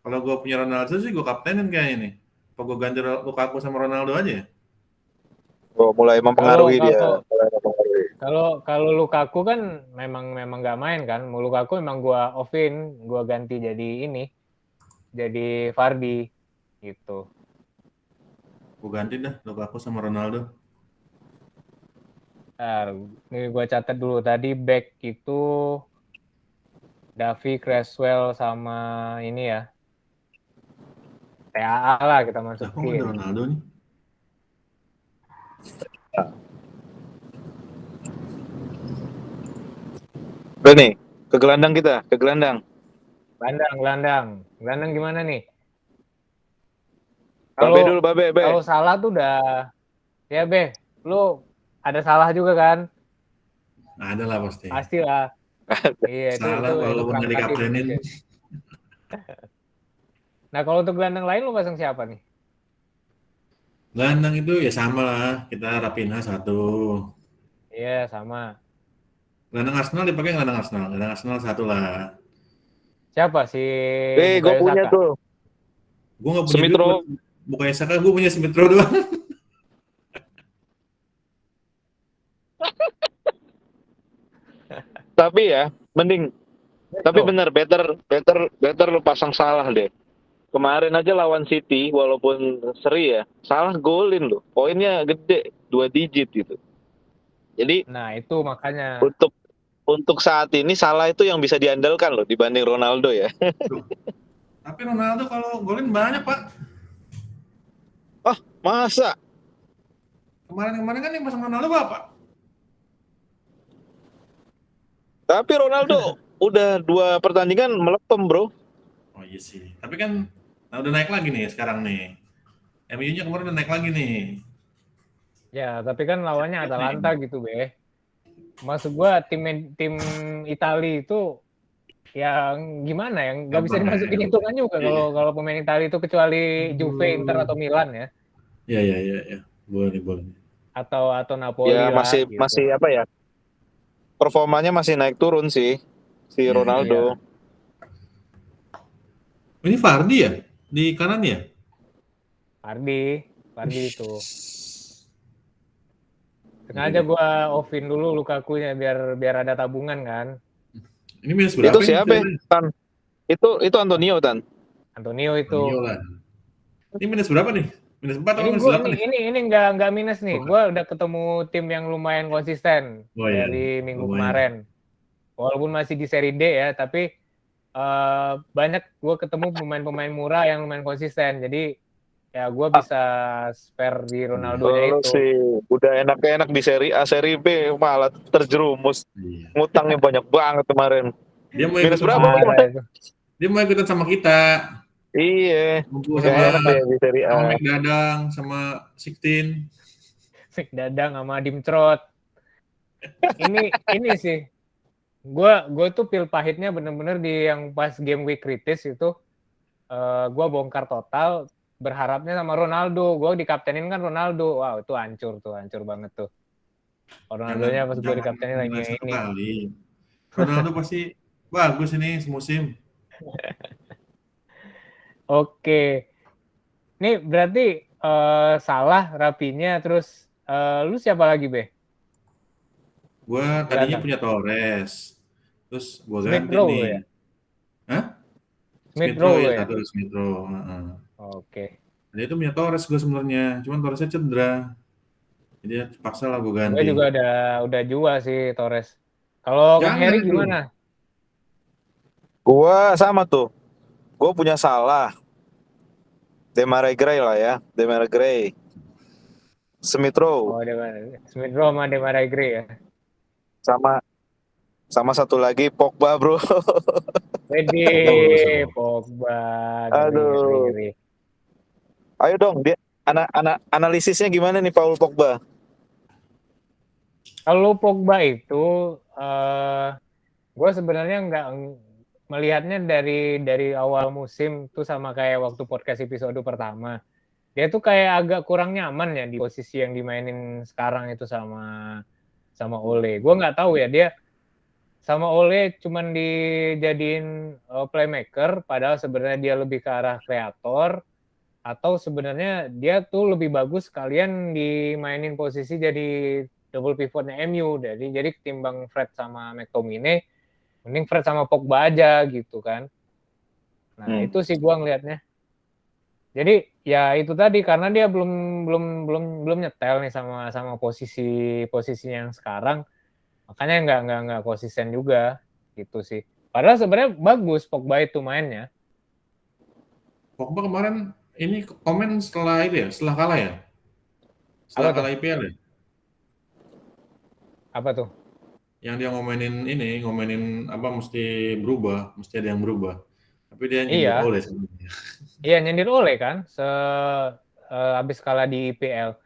Kalau gue punya Ronaldo sih gue kaptenin kayaknya nih. Apa gue ganti Lukaku sama Ronaldo aja ya? Oh, mulai mempengaruhi dia. Kalau Lukaku kan memang nggak main kan. Lukaku memang gua offin, gua ganti jadi ini, jadi Vardy gitu. Gue ganti dah Lukaku sama Ronaldo. Ini gue catat dulu tadi back itu Davi, Creswell sama ini ya TAA lah kita Nah, kok nggak ada masukin. Ronaldo nih? Udah nih, ke gelandang kita, ke gelandang. Gelandang gimana nih? Babe dulu, Babe. Kalau salah tuh udah ya lu ada salah juga kan? Nah, ada lah pasti. Pastilah. Iya, Salah itu walaupun nggak pragmatis dikaptenin. mungkin. Nah, kalau untuk gelandang lain lu pasang siapa nih? Gelandang itu ya sama lah, kita Rapinha 1. Iya, sama. Gelandang Arsenal dipakai gelandang Arsenal. Gelandang Arsenal 1 lah. Siapa si gue Bukayo punya Saka? tuh. Gue nggak punya Smith duit buat Rowe. Bukayo Saka, gue punya Smith Rowe doang. Tapi ya, mending. Tapi Betul. bener, better lu pasang Salah deh. Kemarin aja lawan City, walaupun seri ya, Salah golin loh. Poinnya gede, 2 digit gitu. Jadi Nah, itu makanya. untuk saat ini Salah itu yang bisa diandalkan loh dibanding Ronaldo ya. Tapi Ronaldo kalau golin banyak, Pak. Masa? Kemarin-kemarin kan yang pasang Ronaldo Bapak. Tapi Ronaldo udah 2 pertandingan melepem, bro. Oh iya sih. Tapi kan udah naik lagi nih sekarang nih. MU-nya kemarin udah naik lagi nih. Ya, tapi kan lawannya Atalanta gitu, Maksud gua tim Italia itu yang gimana ya, nggak bisa dimasukin hitungan juga kalau pemain Italia itu kecuali Juve, Inter atau Milan ya. Iya. Boleh. Atau Napoli Ya lah masih gitu. apa ya? Performanya masih naik turun sih si Iya, Ronaldo. Ini Vardy ya? Di kanan ya? Vardy itu. Sengaja gua offin dulu Lukaku-nya biar ada tabungan kan. Ini minus berapa? Itu siapa? Tan? Itu Antonio, Tan. Antonio itu. Antonio lah. Ini minus berapa nih? Minus 4 atau Ini minus gua 8 nih? ini nggak minus nih. Gua udah ketemu tim yang lumayan konsisten dari minggu kemarin. Walaupun masih di seri D ya, tapi banyak gue ketemu pemain-pemain murah yang lumayan konsisten. Jadi ya gue bisa spare di Ronaldo-nya itu. Sih, udah enak-enak di seri A, seri B malah terjerumus. Ngutangnya banyak banget kemarin. Dia mau minus ikutan berapa? Dia mau ikutan sama kita. Iya. Sama enak deh di seri A. Sama Dadang, sama Siktin. Dadang sama Dimtrot. Ini sih. Gue tuh pil pahitnya bener-bener di yang pas game week kritis itu gue bongkar total berharapnya sama Ronaldo. Gue dikaptenin kan Ronaldo. Wow, itu hancur banget tuh. Ronaldo-nya pas gue dikaptenin lagi ini. Ronaldo pasti bagus ini semusim. Oke. Ini berarti Salah, Rapinya, terus lu siapa lagi, Be? Gua tadinya punya Torres. Terus gua ganti nih. Ya? Hah? Smith Rowe ya? Smith Rowe. Oke. Dia itu punya Torres gue sebenarnya, cuman Torresnya cedera. Jadi paksa lah gue ganti. Gue juga udah jual sih Torres. Kalau Kang Heri gimana? Gua sama tuh. Gua punya Salah. Demarai Gray lah ya. Demarai Gray. Smith Rowe. Oh, Smith Rowe sama Demarai Gray ya. Sama satu lagi Pogba, bro. Wede, Pogba. Aduh. Ngeri. Ayo dong, dia analisisnya gimana nih Paul Pogba? Kalau Pogba itu gue sebenarnya nggak melihatnya dari awal musim tuh sama kayak waktu podcast episode pertama. Dia tuh kayak agak kurang nyaman ya di posisi yang dimainin sekarang itu sama Ole. Gue nggak tahu ya, dia sama Ole cuman dijadiin playmaker, padahal sebenarnya dia lebih ke arah kreator, atau sebenarnya dia tuh lebih bagus kalian dimainin posisi jadi double pivotnya MU, jadi ketimbang Fred sama McTominay, mending Fred sama Pogba aja gitu kan. Nah itu sih gue ngelihatnya. Jadi ya itu tadi karena dia belum nyetel nih sama posisinya yang sekarang, makanya nggak konsisten juga gitu sih. Padahal sebenarnya bagus Pogba itu mainnya. Pogba kemarin ini komen setelah itu ya, setelah kalah ya, Apa setelah tuh? kalah IPL ya, Apa tuh? yang dia ngomenin apa mesti berubah, mesti ada yang berubah. Tapi dia nyindir Iya, oleh sebenarnya. iya nyindir Ole kan habis kalah di IPL.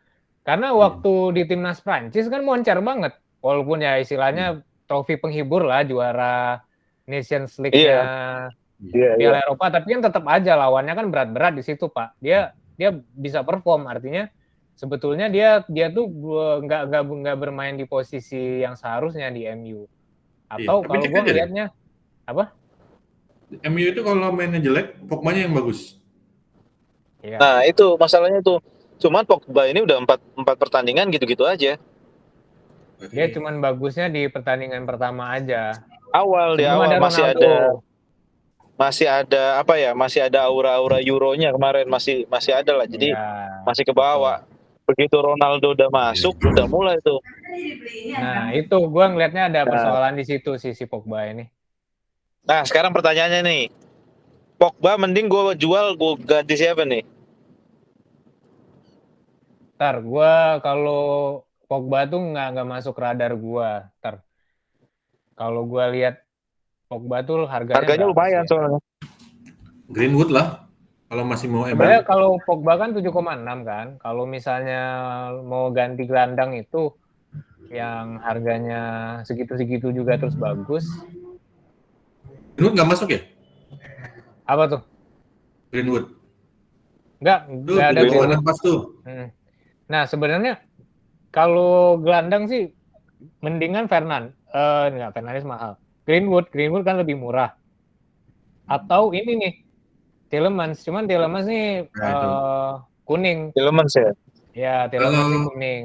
Karena Iya, waktu di timnas Prancis kan moncer banget. Walaupun ya iya, istilahnya trofi penghibur lah juara Nations League-nya Iya, iya. iya, iya. Piala Eropa, tapi kan tetap aja lawannya kan berat-berat di situ, Pak. Dia bisa perform, artinya sebetulnya dia tuh nggak bermain di posisi yang seharusnya di MU. Iya. Atau Tapi kalau cek gua aja deh, ngelihatnya apa? MU itu kalau mainnya jelek, Pogbanya yang bagus. Ya, Nah, itu masalahnya tuh. Cuman Pogba ini udah empat pertandingan gitu-gitu aja. dia Berarti cuman bagusnya di pertandingan pertama aja. Awal di Sebelum awal ada masih Ronaldo. ada apa ya? Masih ada aura-aura Euronya kemarin masih ada lah. Jadi Ya, masih ke betul. bawah. Begitu Ronaldo udah masuk, udah mulai tuh. Nah, itu gua ngelihatnya ada Nah, persoalan di situ si Pogba ini. nah sekarang pertanyaannya nih. Pogba mending gue jual, gue ganti siapa nih? Ntar gua kalau Pogba tuh nggak masuk radar gua. Ntar kalau gua lihat Pogba tuh harganya Harganya berapa sih lumayan ya? soalnya. Greenwood lah, kalau masih mau MU. Sebenarnya kalau Pogba kan 7,6 kan. Kalau misalnya mau ganti gelandang itu yang harganya segitu-segitu juga terus bagus. Greenwood nggak masuk ya? Apa tuh? Greenwood. Tuh Nggak ada Greenwood. 7,6 pas tuh. Hmm. Nah, sebenarnya kalau gelandang sih mendingan enggak, Fernandes mahal. Greenwood kan lebih murah. Atau ini nih, Tielemans. Cuman Tielemans nih Nah itu. kuning. Tielemans ya. Ya, Tielemans sih Kalau kuning.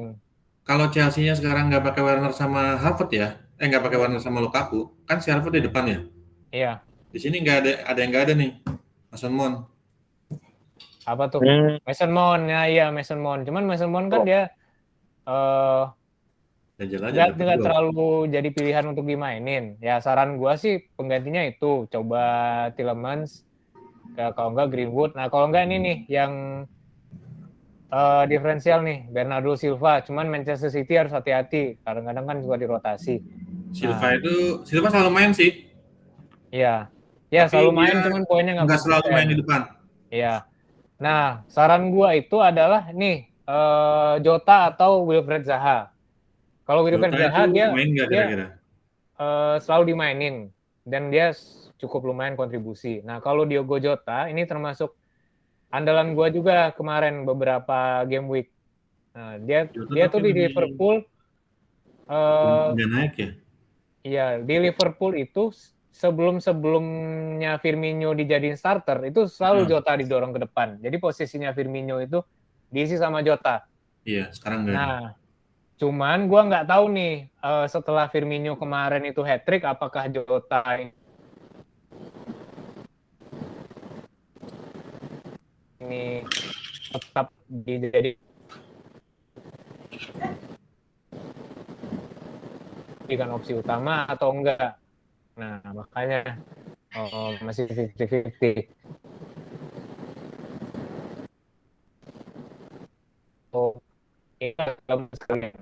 kalau Chelsea-nya sekarang nggak pakai Werner sama Harvard ya, nggak pakai Werner sama Lukaku, kan si Harvard di Hmm. depan ya. Iya, Di sini nggak ada yang nggak ada nih, Mason Mount. apa tuh? Hmm. Mason Mount. Ya, iya Mason Mount. Cuman Mason Mount kan Oh. dia eh Jajal aja dapat nggak gol. terlalu jadi pilihan untuk dimainin. Ya saran gua sih penggantinya itu coba Tielemans, kalau enggak Greenwood. Nah kalau enggak ini nih yang diferensial nih Bernardo Silva. Cuman Manchester City harus hati-hati. Kadang-kadang kan suka dirotasi. Nah, Silva selalu main sih, iya. Ya tapi selalu main dia cuman poinnya nggak nggak selalu main di konsisten. depan. Iya. Nah, saran gua itu adalah nih Jota atau Wilfried Zaha. Kalau Wilfried Jota Zaha itu dia main nggak dia kira-kira? selalu dimainin dan dia cukup lumayan kontribusi. Nah, kalau Diogo Jota ini termasuk andalan gua juga kemarin beberapa game week. Nah, dia Jota dia tapi tuh di lagi Liverpool eh nggak naik ya. iya, di Liverpool itu sebelumnya Firmino dijadiin starter itu selalu Nah, Jota didorong ke depan. Jadi posisinya Firmino itu diisi sama Jota. iya sekarang nggak ada. Nah, cuman gua nggak tahu nih setelah Firmino kemarin itu hat trick apakah Jota ini tetap dijadikan opsi utama atau enggak. Nah, makanya masih 50-50. Oh, ini sekalian.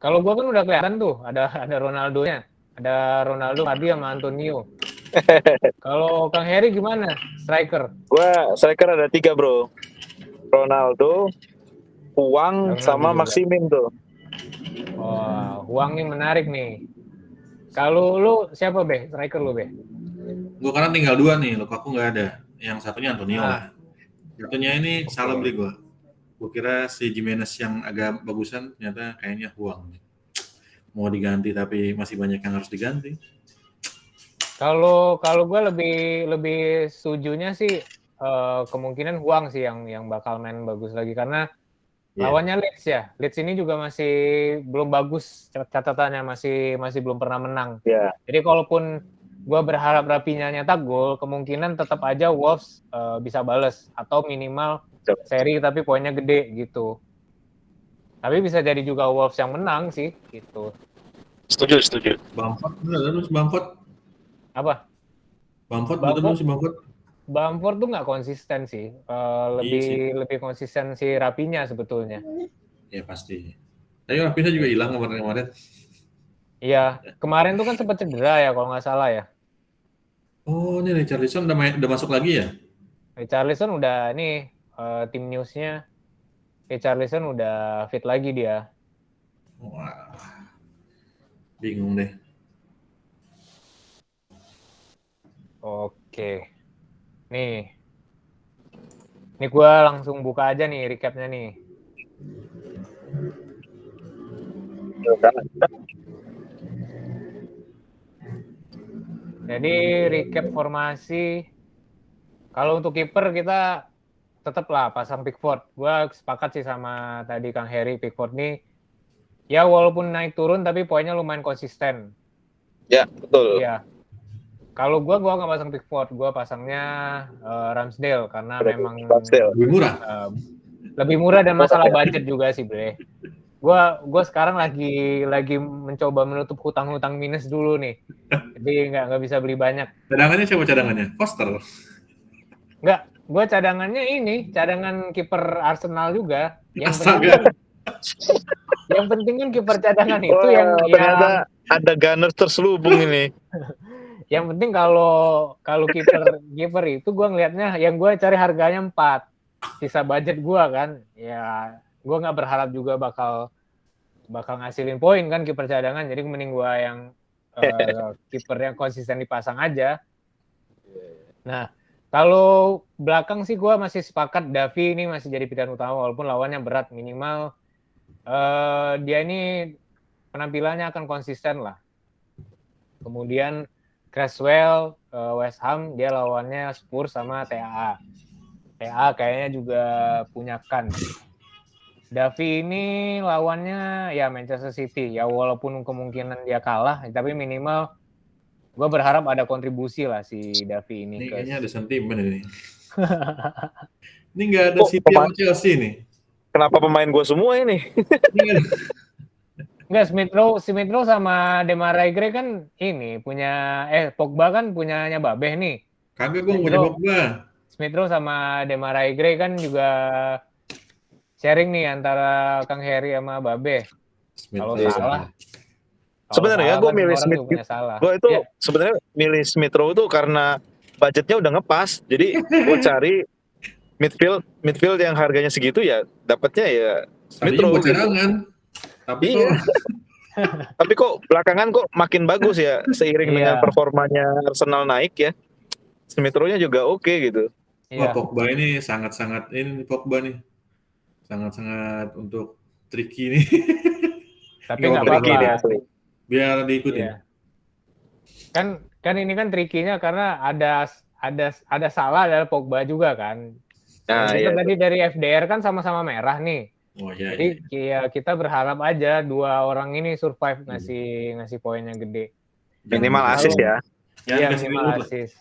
Kalau gue kan udah kelihatan tuh ada Ronaldo-nya, ada Ronaldo, Ardi sama Antonio. Kalau Kang Heri gimana? Striker? Gua striker ada 3 bro. Ronaldo, Huang, Ronaldo sama juga. Maximin tuh. Wah, Huang nih menarik nih. Kalau lu siapa be? Striker lu be? Gue karena tinggal 2 nih, Lukaku nggak ada. Yang satunya Antonio Ah, lah. Satunya ini oke. salah beli gue. Gue kira si Jimenez yang agak bagusan, ternyata kayaknya Huang. Mau diganti tapi masih banyak yang harus diganti. Kalau gue lebih setujunya sih kemungkinan Huang sih yang bakal main bagus lagi karena lawannya Leeds ya. Leeds ini juga masih belum bagus catatannya, masih belum pernah menang. Ya. Jadi kalaupun gua berharap Rapinya nyetak gol, kemungkinan tetap aja Wolves bisa bales atau minimal seri tapi poinnya gede gitu. Tapi bisa jadi juga Wolves yang menang sih gitu. Setuju. Bamford terus Bamford Apa? betul Bamford si Bamford. Bamford tuh nggak konsisten sih. Iya sih. Lebih konsisten si Rapinya sebetulnya. Ya pasti. Tapi Rafinha juga hilang kemarin. Iya, kemarin tuh kan sempat cedera ya kalau nggak salah ya. Oh, ini Richarlison udah masuk lagi ya? Richarlison udah nih tim newsnya. Richarlison udah fit lagi dia. Wah, bingung deh. Oke, nih, ini gue langsung buka aja nih recapnya nih. Jadi recap formasi. Kalau untuk kiper kita tetaplah pasang Pickford. Gue sepakat sih sama tadi Kang Heri, Pickford nih. Ya walaupun naik turun tapi poinnya lumayan konsisten. Ya, betul. Iya. Kalau gue nggak pasang Pickford, gue pasangnya Ramsdale karena memang Lebih murah. lebih murah dan masalah budget juga sih, Bre. Gue sekarang lagi mencoba menutup hutang-hutang minus dulu nih. Jadi nggak bisa beli banyak. Cadangannya siapa cadangannya? Foster. Nggak, gue cadangannya ini, cadangan kiper Arsenal juga. Astaga. Yang penting kan kiper cadangan itu Wah, yang ternyata ada Gunners terselubung ini. yang penting kalau kiper itu gue ngelihatnya yang gue cari harganya 4. Sisa budget gue kan. Ya gue nggak berharap juga bakal ngasilin poin kan kiper cadangan. Jadi mending gue yang kiper yang konsisten dipasang aja. Nah, kalau belakang sih gue masih sepakat Davi ini masih jadi pilihan utama walaupun lawannya berat, minimal dia ini penampilannya akan konsisten lah. Kemudian Cresswell West Ham dia lawannya Spurs sama TAA. TAA kayaknya juga punya kan. Davi ini lawannya ya Manchester City ya walaupun kemungkinan dia kalah tapi minimal gue berharap ada kontribusi lah si Davi ini. Ini ke kayaknya ada sentimen ini. Ini nggak ada City sama Chelsea nih. Kenapa pemain gue semua ini? Enggak, Smith Rowe sama Demarai Gray kan ini punya Pogba kan punyanya Babeh nih. Kagak gue punya Pogba. Smith Rowe sama Demarai Gray kan juga sharing nih antara Kang Heri sama Babeh. Kalau salah. Sebenarnya gue milih Smith. Gue itu sebenarnya milih Smith Rowe itu karena budgetnya udah ngepas. Jadi gue cari midfield yang harganya segitu ya dapatnya ya Smith Rowe. Tapi tapi kok belakangan kok makin bagus ya seiring dengan performanya Arsenal naik ya. Smith Rowe-nya juga oke gitu. Wah, Pogba ini sangat-sangat ini Pogba nih. Sangat-sangat untuk tricky nih. Tapi nggak apa-apa. Biar diikutin. Kan ini kan trikinya karena ada salah dari Pogba juga kan. Nah, kita tadi dari FDR kan sama-sama merah nih. Oh, iya, jadi ya kita berharap aja dua orang ini survive ngasih poin yang gede. Minimal assist ya. Iya minimal assist.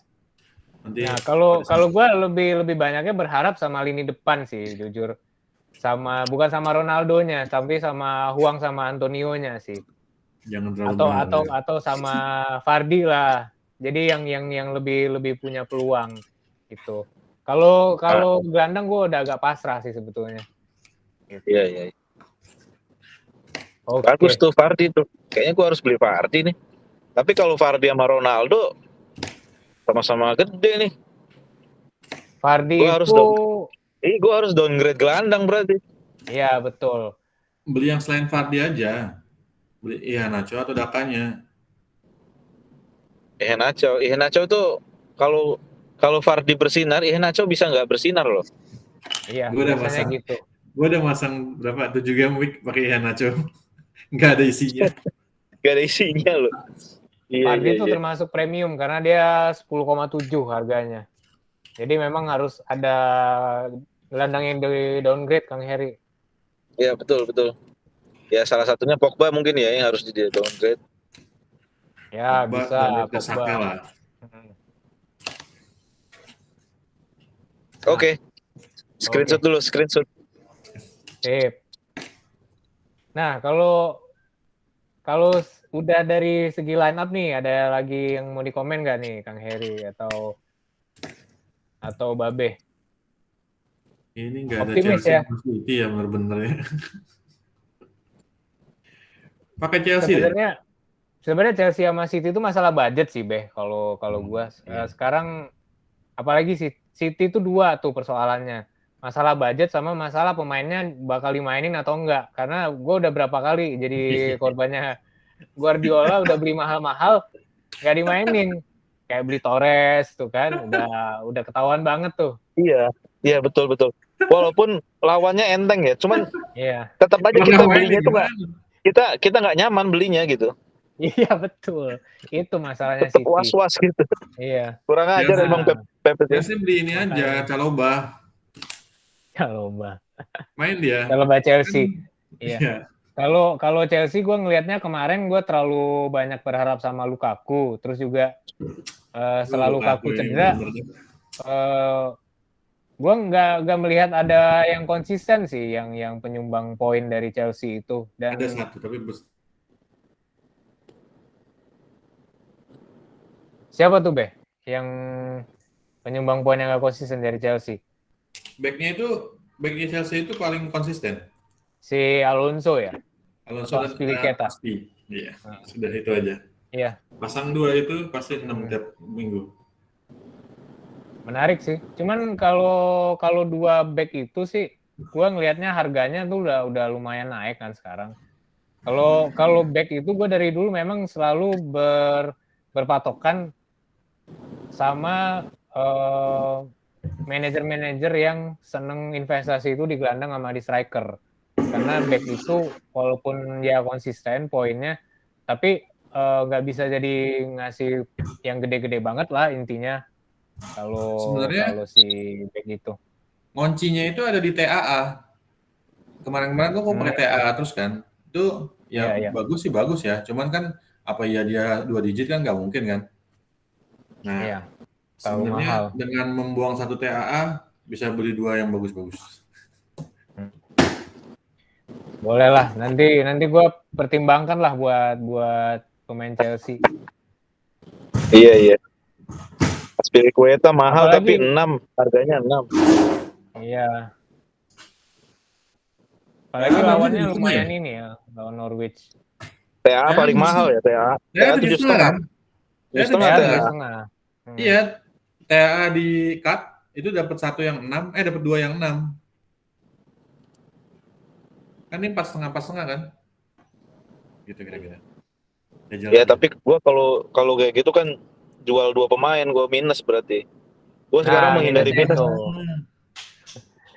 Nah kalau gue lebih banyaknya berharap sama lini depan sih jujur. Bukan sama Ronaldonya, tapi sama Huang sama Antonio-nya sih. Jangan terlalu atau sama Vardy lah. Jadi yang lebih punya peluang gitu. Kalau gelandang gue udah agak pasrah sih sebetulnya. Iya. Bagus tuh Vardy tuh. Kayaknya gue harus beli Vardy nih. Tapi kalau Vardy sama Ronaldo sama-sama gede nih. Vardy gue harus downgrade gelandang berarti. Iya betul. Beli yang selain Vardy aja. Beli Iheanacho atau Dakanya. Iheanacho tuh kalau Vardy bersinar, Iheanacho bisa nggak bersinar loh. Iya. Gue udah masang gitu. Gue udah masang berapa 7 game week pakai Iheanacho. Nggak ada isinya. Nggak ada isinya loh. Vardy itu termasuk premium karena dia 10,7 harganya. Jadi memang harus ada gelandang yang di downgrade Kang Heri. Iya betul. Ya salah satunya Pogba mungkin ya yang harus di downgrade. Ya Pogba bisa dan Saka Pogba. lah. Hmm. Oke. Screenshot Oke. dulu, screenshot. Sip. Nah, kalau kalau udah dari segi line up nih, ada lagi yang mau dikomen nggak nih, Kang Heri atau Babe? Ini nggak ada Optimis Chelsea ya. sama City ya bener-bener ya. Pakai Chelsea deh. Sebenarnya Chelsea sama City itu masalah budget sih, Beh. Kalau gua Iya. sekarang apalagi City itu dua tuh persoalannya. Masalah budget sama masalah pemainnya bakal dimainin atau enggak. Karena gue udah berapa kali jadi korbannya Guardiola udah beli mahal-mahal nggak dimainin. Kayak beli Torres tuh kan, udah ketahuan banget tuh. Iya, iya betul. Walaupun lawannya enteng ya, cuman Iya. tetap aja Mana kita mainnya belinya tuh nggak, gimana? kita nggak nyaman belinya gitu. Iya betul. Itu masalahnya Tetap City. was-was gitu. Iya. Kurang ajar Chelsea, emang Pep itu. Chelsea beli ini aja, Makanya. Chalobah. Chalobah. Main dia. Chalobah Chelsea. Kan, Iya. iya. Kalau Chelsea gue ngelihatnya kemarin gue terlalu banyak berharap sama Lukaku, terus juga setelah Lukaku cedera, gue nggak melihat ada yang konsisten sih yang penyumbang poin dari Chelsea itu. Dan Ada satu tapi siapa tuh Beh yang penyumbang poin yang nggak konsisten dari Chelsea? backnya Chelsea itu paling konsisten. Si Alonso ya? Alonso dan Azpilicueta. Aspi. Iya, sudah itu aja. Iya. Pasang dua itu pasti 6 tiap minggu. Menarik sih. Cuman kalau dua back itu sih, gue ngelihatnya harganya tuh udah lumayan naik kan sekarang. Kalau back itu gue dari dulu memang selalu berpatokan sama manajer-manajer yang seneng investasi itu di gelandang sama di striker. Karena back itu walaupun dia konsisten poinnya, tapi nggak bisa jadi ngasih yang gede-gede banget lah intinya. Kalau si back itu. Kuncinya itu ada di TAA. Kemarin-kemarin tuh pakai TAA terus kan. Itu ya iya. bagus ya. Cuman kan apa ya dia 2 digit kan nggak mungkin kan. Nah, Iya. sebenarnya dengan membuang 1 TAA bisa beli 2 yang bagus-bagus. Boleh lah. Nanti gue pertimbangkan lah buat pemain Chelsea. Iya. Azpilicueta mahal Apalagi, tapi 6, harganya 6. Iya. Apalagi lawannya lumayan ini ya, lawan Norwich. TA paling mahal ya, TA 7,5. 7,5. Iya, TAA di cut itu dapat 1 yang 6, dapat 2 yang 6. Kan ini 4,5 kan? Gitu kira-kira. Ya tapi gue kalau kayak gitu kan jual 2 pemain, gue minus berarti. Gue sekarang menghindari minus. Oh,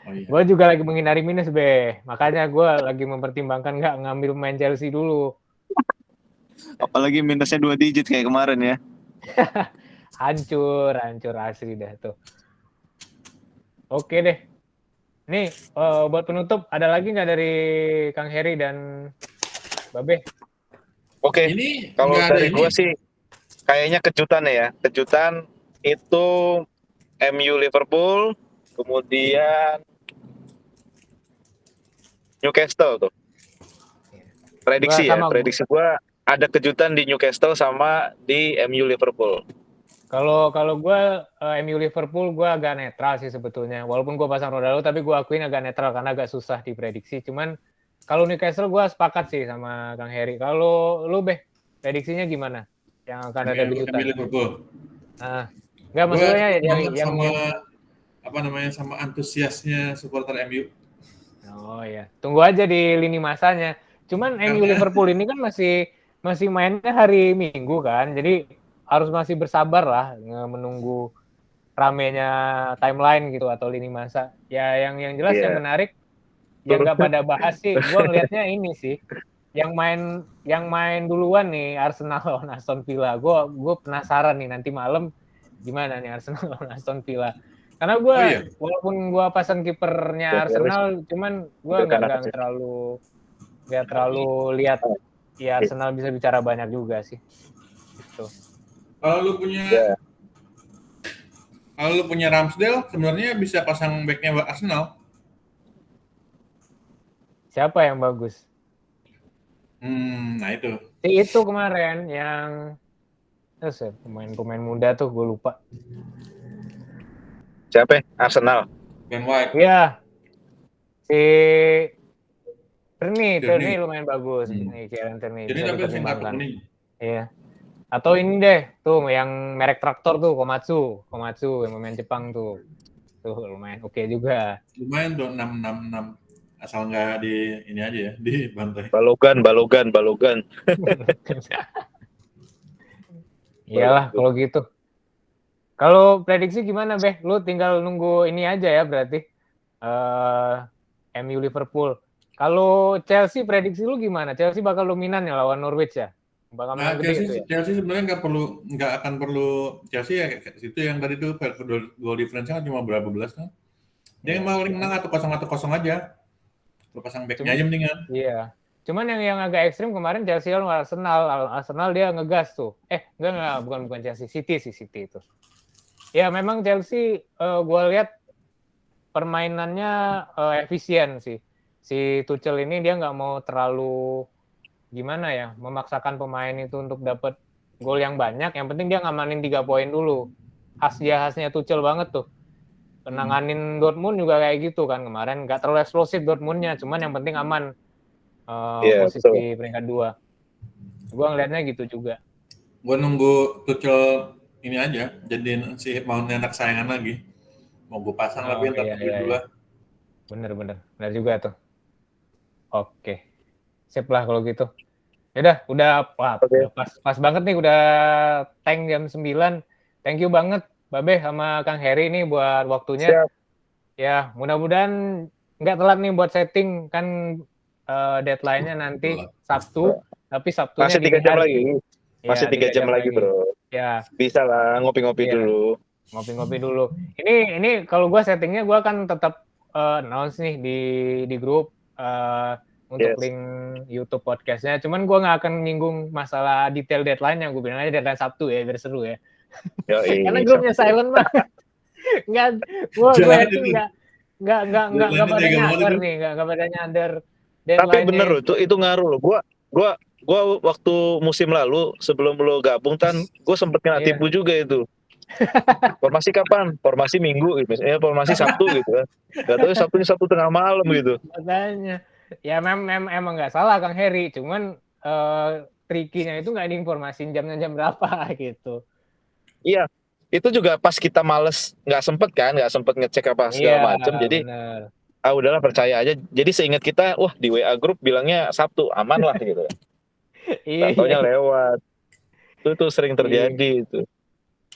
iya. Gue juga lagi menghindari minus, Be. Makanya gue lagi mempertimbangkan nggak ngambil pemain Chelsea dulu. Apalagi minusnya 2 digit kayak kemarin ya. hancur asli dah tuh. Oke deh. Nih, buat penutup, ada lagi nggak dari Kang Heri dan Babe? Oke, kalau dari gue sih kayaknya kejutan ya. Kejutan itu MU Liverpool, kemudian Newcastle tuh. Prediksi gue ada kejutan di Newcastle sama di MU Liverpool. Kalau gue MU Liverpool gue agak netral sih sebetulnya. Walaupun gue pasang Ronaldo, tapi gue akuin agak netral karena agak susah diprediksi. Cuman kalau Newcastle gue sepakat sih sama Kang Heri. Kalau lu Beh, prediksinya gimana? Yang akan ada kejutan? Liverpool. Nah, nggak maksudnya yang sama antusiasnya supporter MU. Oh ya, tunggu aja di lini masanya. Cuman MU Liverpool ini kan masih mainnya hari Minggu kan, jadi harus masih bersabar lah menunggu ramenya timeline gitu atau lini masa. Ya yang jelas yang menarik yang nggak pada bahas sih, gue ngelihatnya ini sih, yang main duluan nih Arsenal lawan Aston Villa. Gue penasaran nih nanti malam gimana nih Arsenal lawan Aston Villa. Karena gue walaupun gue pasang kipernya Arsenal, cuman gue nggak terlalu lihat ya Arsenal bisa bicara banyak juga sih. gitu. Kalau lu punya Ya. kalau lu punya Ramsdale sebenarnya bisa pasang backnya Arsenal. Siapa yang bagus? Nah itu. Itu kemarin yang pemain muda tuh gue lupa. Siapa? Arsenal. Ben White. Iya. Si Tierney Tierney. lumayan bagus. Hmm. Kieran Tierney Jadi bisa tapi masih 40 dipertimbangkan. menit. Iya. Atau ini deh, tuh yang merek traktor tuh Komatsu yang pemain Jepang tuh. Tuh lumayan oke juga. Lumayan tuh 666. Asal nggak di ini aja ya, di bantai. Balogan. Iyalah kalau gitu. Kalau prediksi gimana, Beh? Lu tinggal nunggu ini aja ya berarti. MU Liverpool. Kalau Chelsea prediksi lu gimana? Chelsea bakal dominan ya lawan Norwich ya? Bakal menang gede itu ya? Chelsea sebenarnya nggak akan perlu Chelsea ya kayak situ yang tadi tuh goal difference-nya cuma berapa belas kan. Dia yang paling menang atau 0-0 aja. Lu pasang back-nya aja mendingan. Iya. Cuman yang agak ekstrim kemarin Chelsea lawan Arsenal dia ngegas tuh. Enggak, bukan Chelsea, City itu. Ya memang Chelsea gue lihat permainannya efisien sih. Si Tuchel ini dia nggak mau terlalu gimana ya, memaksakan pemain itu untuk dapat gol yang banyak. Yang penting dia ngamanin 3 poin dulu. Khasnya Tuchel banget tuh. Nanganin Dortmund juga kayak gitu kan kemarin. Nggak terlalu eksplosif Dortmundnya, cuman yang penting aman posisi betul. Peringkat 2. Gue ngeliatnya gitu juga. Gue nunggu Tuchel ini aja, jadiin si maunya anak sayangan lagi. Mau gue pasang tapi ntar dulu lah. Bener juga tuh. Oke. Sip lah kalau gitu. Yaudah, udah pas banget nih, udah tank jam 9. Thank you banget Babe sama Kang Heri nih buat waktunya. Siap. Ya, mudah-mudahan nggak telat nih buat setting kan deadline-nya nanti Sabtu, tapi Sabtunya masih 3 jam lagi. Masih 3 jam lagi, Bro. Ya. Bisa lah ngopi-ngopi dulu. Ngopi-ngopi dulu. Ini kalau gue settingnya gue akan tetap announce nih di grup untuk link YouTube podcastnya. Cuman gue nggak akan nyinggung masalah detail deadline-nya. Gue bilang aja deadline Sabtu ya biar seru ya. Karena grupnya silent banget. Gue nggak pada nyadar nih, nggak pada nyadar. Tapi bener loh, itu ngaruh loh. Gue waktu musim lalu sebelum lo gabung kan, gue sempet kena tipu juga itu. Formasi kapan? Formasi Minggu gitu. Formasi Sabtu gitu kan. Gak tahu Sabtu tengah malam gitu. Makanya. Ya emang nggak salah Kang Heri, cuman trikinya itu nggak diinformasin jamnya jam berapa gitu. Iya, itu juga pas kita males, nggak sempet ngecek apa segala macam. Jadi udahlah percaya aja. Jadi seingat kita, wah di WA grup bilangnya Sabtu, aman lah gitu. Taunya lewat. Itu sering terjadi itu.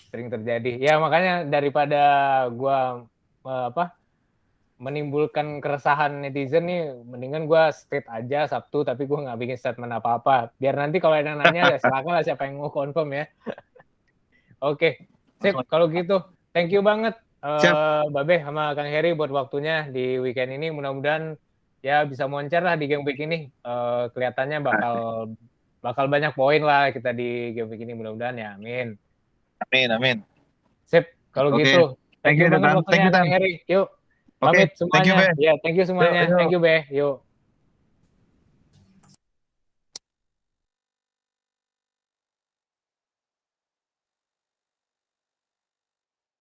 Sering terjadi. Ya makanya daripada gua menimbulkan keresahan netizen nih, mendingan gue state aja Sabtu, tapi gue nggak bikin statement apa-apa. Biar nanti kalau ada yang nanya, ya silakan lah siapa yang mau confirm ya. Oke, sip. Kalau gitu, thank you banget Babe sama Kang Heri buat waktunya di weekend ini. Mudah-mudahan ya bisa moncer lah di game week ini. Kelihatannya bakal banyak poin lah kita di game week ini. Mudah-mudahan ya, amin. Amin. Sip, kalau gitu. Thank you banget waktunya Kang Heri. Yuk. Pamit semuanya. Ya, thank you semuanya. Thank you, Be. Yuk.